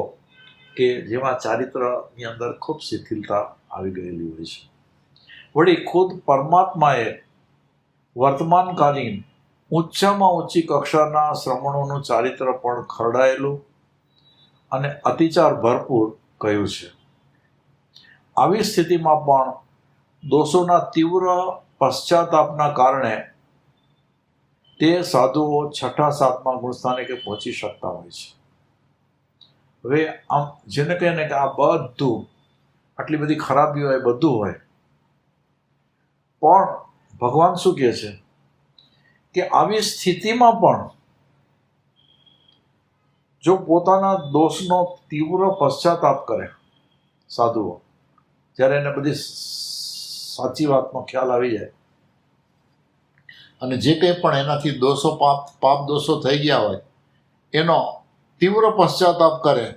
કે જેમાં ચારિત્રની અંદર ખૂબ શિથિલતા આવી ગયેલી હોય છે. વળી ખુદ પરમાત્માએ વર્તમાનકાલીન ઊંચામાં ઊંચી કક્ષાના શ્રમણોનું ચારિત્ર પણ ખરડાયેલું અને અતિચાર ભરપૂર કહ્યું છે. આવી સ્થિતિમાં પણ દોષોના તીવ્ર પશ્ચાતાપના કારણે તે સાધુઓ 6, 7મા ગુણસ્થાને કે પહોંચી શકતા હોય છે. હવે આમ જેને કહે ને કે આ બધું, આટલી બધી ખરાબી હોય, બધું હોય, પણ ભગવાન શું કહે છે કે આવી સ્થિતિમાં પણ જો પોતાના દોષનો તીવ્ર પશ્ચાતાપ કરે સાધુઓ, જ્યારે એને બધી સાચી વાતનો ખ્યાલ આવી જાય અને જે કંઈ પણ એનાથી દોષો પાપ દોષો થઈ ગયા હોય એનો તીવ્ર પશ્ચાતાપ કરે,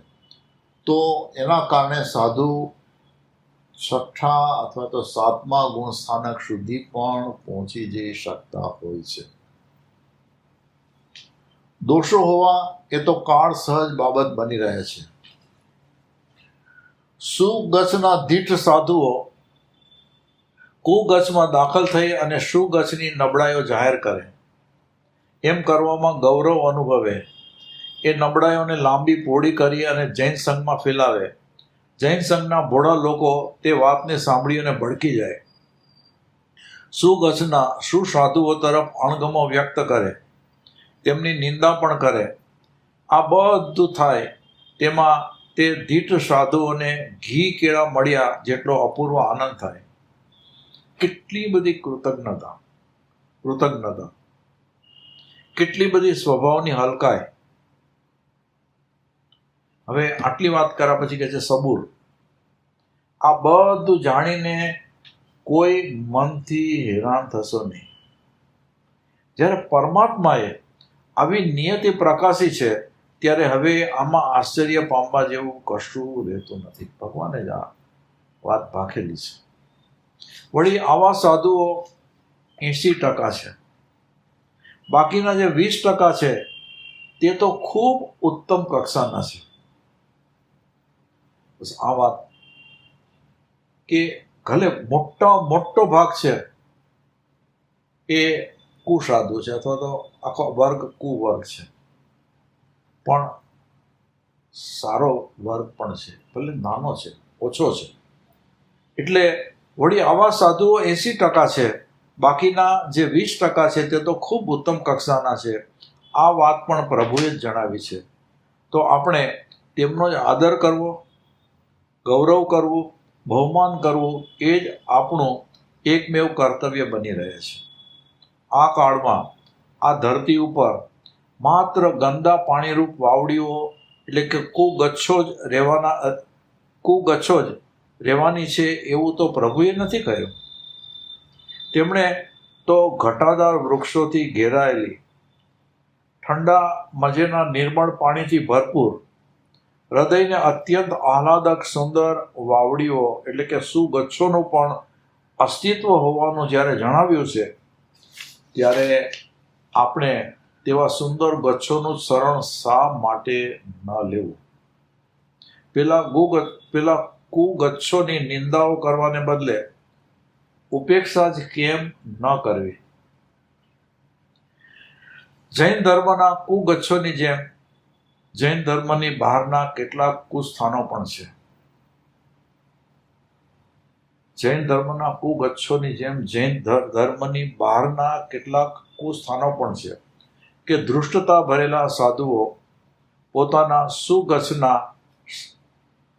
તો એના કારણે સાધુ 6 અથવા તો 7મા ગુણ સ્થાનક સુધી પણ પહોંચી જઈ શકતા હોય છે. દોષો હોવા એ તો કાળ સહજ બાબત બની રહે છે. સુગચ્છના દીઠ સાધુઓ કુગચ્છમાં દાખલ થઈ અને સુગચ્છની નબળાઈઓ જાહેર કરે, એમ કરવામાં ગૌરવ અનુભવે, એ નબળાઈઓને લાંબી પોળી કરી અને જૈન સંઘમાં ફેલાવે. જૈન સંઘના ભોળા લોકો તે વાતને સાંભળી અને ભડકી જાય. સુગચ્છના સુસાધુઓ તરફ અણગમો વ્યક્ત કરે, તેમની નિંદા પણ કરે. આ બધું થાય તેમાં તે દીઠ સાધુઓને ઘી કેળા મળ્યા જેટલો અપૂર્વ આનંદ થાય. કેટલી બધી કૃતજ્ઞતા, કેટલી બધી સ્વભાવની હલકાઈ. હવે આટલી વાત કર્યા પછી કહે છે સબૂર. આ બધું જાણીને કોઈ મનથી હેરાન થશો નહીં. જ્યારે પરમાત્માએ આવી નિયતિ પ્રકાશી છે ત્યારે હવે આમાં આશ્ચર્ય પામવા જેવું કશું રહેતું નથી. ભગવાને જ આ વાત ભાખેલી છે. વળી આવા સાધુઓ 80% છે, બાકીના જે 20% છે તે તો ખૂબ ઉત્તમ કક્ષાના છે. બસ આ વાત કે ભલે મોટો ભાગ છે એ કુસાધુ છે, અથવા તો આખો વર્ગ કુવર્ગ છે, પણ સારો વર્ગ પણ છે, ભલે નાનો છે, ઓછો છે. એટલે વળી આવા સાધુઓ 80% છે, બાકીના જે 20% છે તે તો ખૂબ ઉત્તમ કક્ષાના છે. આ વાત પણ પ્રભુએ જ જણાવી છે. તો આપણે તેમનો જ આદર કરવો, ગૌરવ કરવું, બહુમાન કરવું એ જ આપણું એકમેવ કર્તવ્ય બની રહે છે. આ કાળમાં આ ધરતી ઉપર માત્ર ગંદા પાણીરૂપ વાવડીઓ એટલે કે કુગચ્છો જ રહેવાની છે એવું તો પ્રભુએ નથી કહ્યું. તેમણે તો ઘટાદાર વૃક્ષોથી ઘેરાયેલી, ઠંડા મજેના નિર્મળ પાણીથી ભરપૂર, હૃદયને અત્યંત આહલાદક સુંદર વાવડીઓ એટલે કે સુગચ્છોનું પણ અસ્તિત્વ હોવાનું જ્યારે જણાવ્યું છે, ત્યારે આપણે તેવા સુંદર ગચ્છોનું શરણ શા માટે ન લેવું? પેલા કુગચ્છોની નિંદાઓ કરવાને બદલે ઉપેક્ષા જ કેમ ન કરવી? જૈન ધર્મના કુગચ્છોની જેમ જૈન ધર્મની બહારના કેટલાક કુસ્થાનો પણ છે. જૈન ધર્મના કુગચ્છોની જેમ જૈન ધર્મની બહારના કેટલાક કુસ્થાનો પણ છે કે ધૃષ્ટતા ભરેલા સાધુઓ પોતાના સુગચ્છના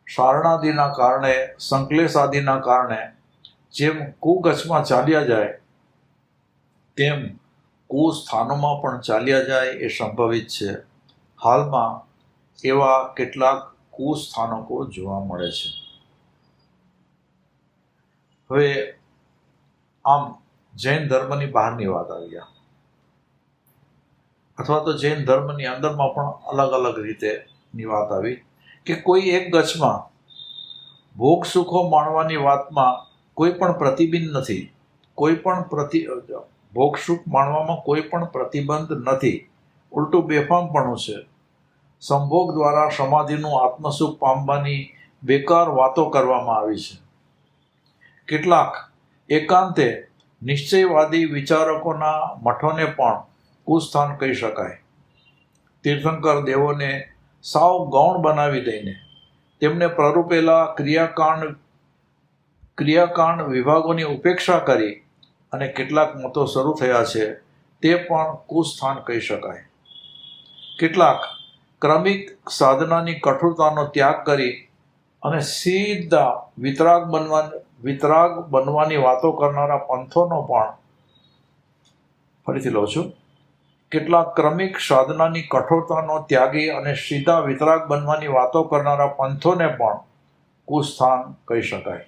શારણાદિના કારણે, સંકલેશાદિના કારણે જેમ કુગચ્છમાં ચાલ્યા જાય તેમ કુસ્થાનોમાં પણ ચાલ્યા જાય એ સંભવિત છે. હાલમાં એવા કેટલાક કુસ્થાનકો જોવા મળે છે. હવે આમ જૈન ધર્મની બહારની વાત આવી ગયા, અથવા તો જૈન ધર્મની અંદરમાં પણ અલગ અલગ રીતેની વાત આવી કે કોઈ એક ગચ્છમાં ભોગ સુખો માણવાની વાતમાં કોઈ પણ પ્રતિબિંબ નથી, ભોગ સુખ માણવામાં કોઈ પણ પ્રતિબંધ નથી, ઉલટું બેફામપણું છે. સંભોગ દ્વારા સમાધિનું આત્મસુખ પામવાની બેકાર વાતો કરવામાં આવી છે. કેટલાક એકાંતે નિશ્ચયવાદી વિચારકોના મઠોને પણ કુસ્થાન કહી શકાય. તીર્થંકર દેવોને સાવ ગૌણ બનાવી દઈને તેમને પ્રરૂપેલા ક્રિયાકાંડ વિભાગોની ઉપેક્ષા કરી અને કેટલાક મતો શરૂ થયા છે તે પણ કુસ્થાન કહી શકાય. કેટલાક ક્રમિક સાધનાની કઠોરતાનો ત્યાગ કરી અને સીધા વિતરાગ બનવાની વાતો કરનારા પંથોનો પણ, ફરીથી લઉં છું, કેટલાક ક્રમિક સાધનાની કઠોરતાનો ત્યાગી અને સીધા વિતરાગ બનવાની વાતો કરનારા પંથોને પણ કુસ્થાન કહી શકાય.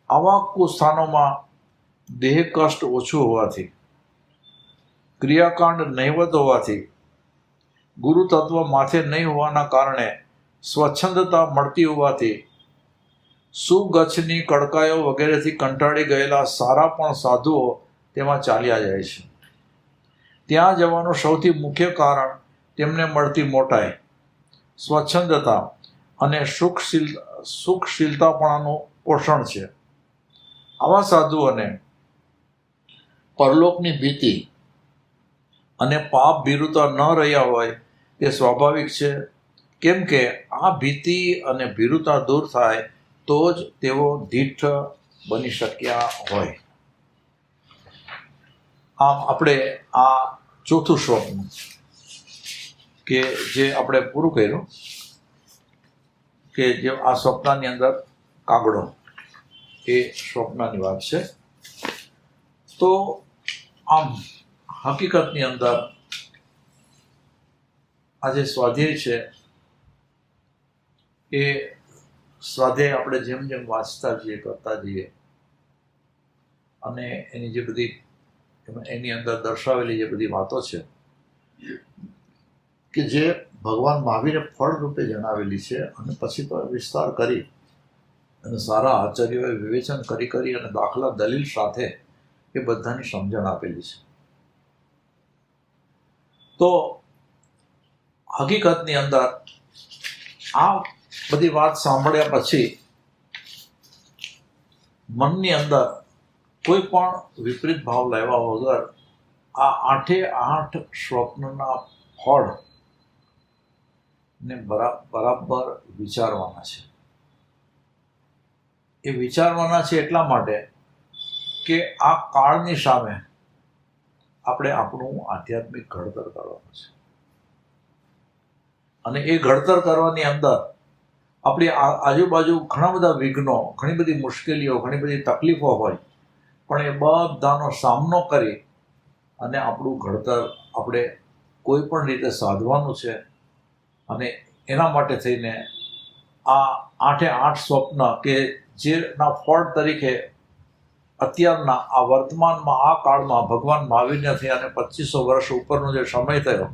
આવા કુસ્થાનોમાં દેહ કષ્ટ ઓછું હોવાથી, ક્રિયાકાંડ નહિવત હોવાથી, ગુરુ તત્વ માથે નહીં હોવાના કારણે સ્વચ્છંદતા મળતી હોવાથી સુગચ્છની કડકાઈઓ વગેરેથી કંટાળી ગયેલા સારા પણ સાધુઓ તેમાં ચાલ્યા જાય છે. ત્યાં જવાનું સૌથી મુખ્ય કારણ તેમને મળતી મોટાઈ, સ્વચ્છંદતા અને સુખશીલતાપણાનું પોષણ છે. આવા સાધુઓને પરલોકની ભીતિ અને પાપ ભીરુતા ન રહ્યા હોય તે સ્વાભાવિક છે, કેમ કે આ ભીતિ અને ભીરુતા દૂર થાય તો જ તેઓ દીઠ બની શક્યા હોય. આમ આપણે આ ચોથું સ્વપ્ન કે જે આપણે પૂરું કર્યું, કે જે આ સ્વપ્નની અંદર કાગડો, એ સ્વપ્નની વાત છે. તો આમ હકીકતની અંદર આ જે સ્વાધ્યાય છે એ સ્વાધ્યાય આપણે જેમ જેમ વાંચતા જઈએ, કરતા જઈએ, અને એની જે બધી એની અંદર દર્શાવેલી જે બધી વાતો છે કે જે ભગવાન મહાવીરે ફળ રૂપે જણાવેલી છે, અને પછી તો વિસ્તાર કરી અને સારા આચાર્યોએ વિવેચન કરી અને દાખલા દલીલ સાથે એ બધાની સમજણ આપેલી છે. તો હકીકતની અંદર આ બધી વાત સાંભળ્યા પછી મનની અંદર કોઈ પણ વિપરીત ભાવ લાવ્યા વગર આ 8 સ્વપ્નના ફળ ને બરાબર વિચારવાના છે. એ વિચારવાના છે એટલા માટે કે આ કાળની સામે આપણે આપણું આધ્યાત્મિક ઘડતર કરવાનું છે, અને એ ઘડતર કરવાની અંદર આપણી આજુબાજુ ઘણા બધા વિઘ્નો, ઘણી બધી મુશ્કેલીઓ, ઘણી બધી તકલીફો હોય, પણ એ બધાનો સામનો કરી અને આપણું ઘડતર આપણે કોઈ પણ રીતે સાધવાનું છે. અને એના માટે થઈને આ 8 સ્વપ્ન કે જેના ફળ તરીકે અત્યારના આ વર્તમાનમાં આ કાળમાં ભગવાન મહાવીરને થયા અને 2500 વર્ષ ઉપરનો જે સમય થયો,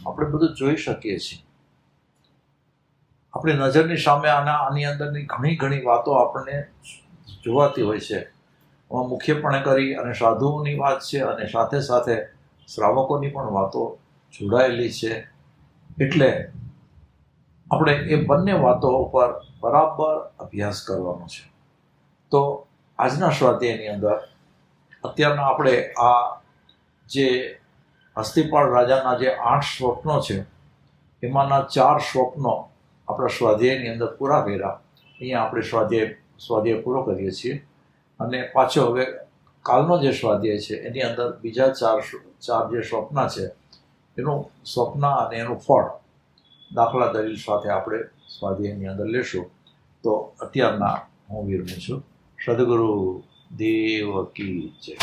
આપણે બધું જોઈ શકીએ છીએ. આપણી નજરની સામે આની અંદરની ઘણી વાતો આપણને જોવાતી હોય છે. એમાં મુખ્યપણે કરી અને સાધુઓની વાત છે, અને સાથે સાથે શ્રાવકોની પણ વાતો જોડાયેલી છે. એટલે આપણે એ બંને વાતો ઉપર બરાબર અભ્યાસ કરવાનો છે. તો આજના સ્વાધ્યાયની અંદર અત્યારના આપણે આ જે હસ્તિપાળ રાજાના જે 8 સ્વપ્નો છે એમાંના 4 સ્વપ્નો આપણા સ્વાધ્યાયની અંદર પૂરા કર્યા. અહીંયા આપણે સ્વાધ્યાય પૂરો કરીએ છીએ અને પાછો હવે કાલનો જે સ્વાધ્યાય છે એની અંદર બીજા ચાર જે સ્વપ્ન છે એનું સ્વપ્ન અને એનું ફળ દાખલા દલીલ સાથે આપણે સ્વાધ્યાયની અંદર લેશું. તો અત્યારના હું વિરમું છું. સદગુરુ દેવ કી જય.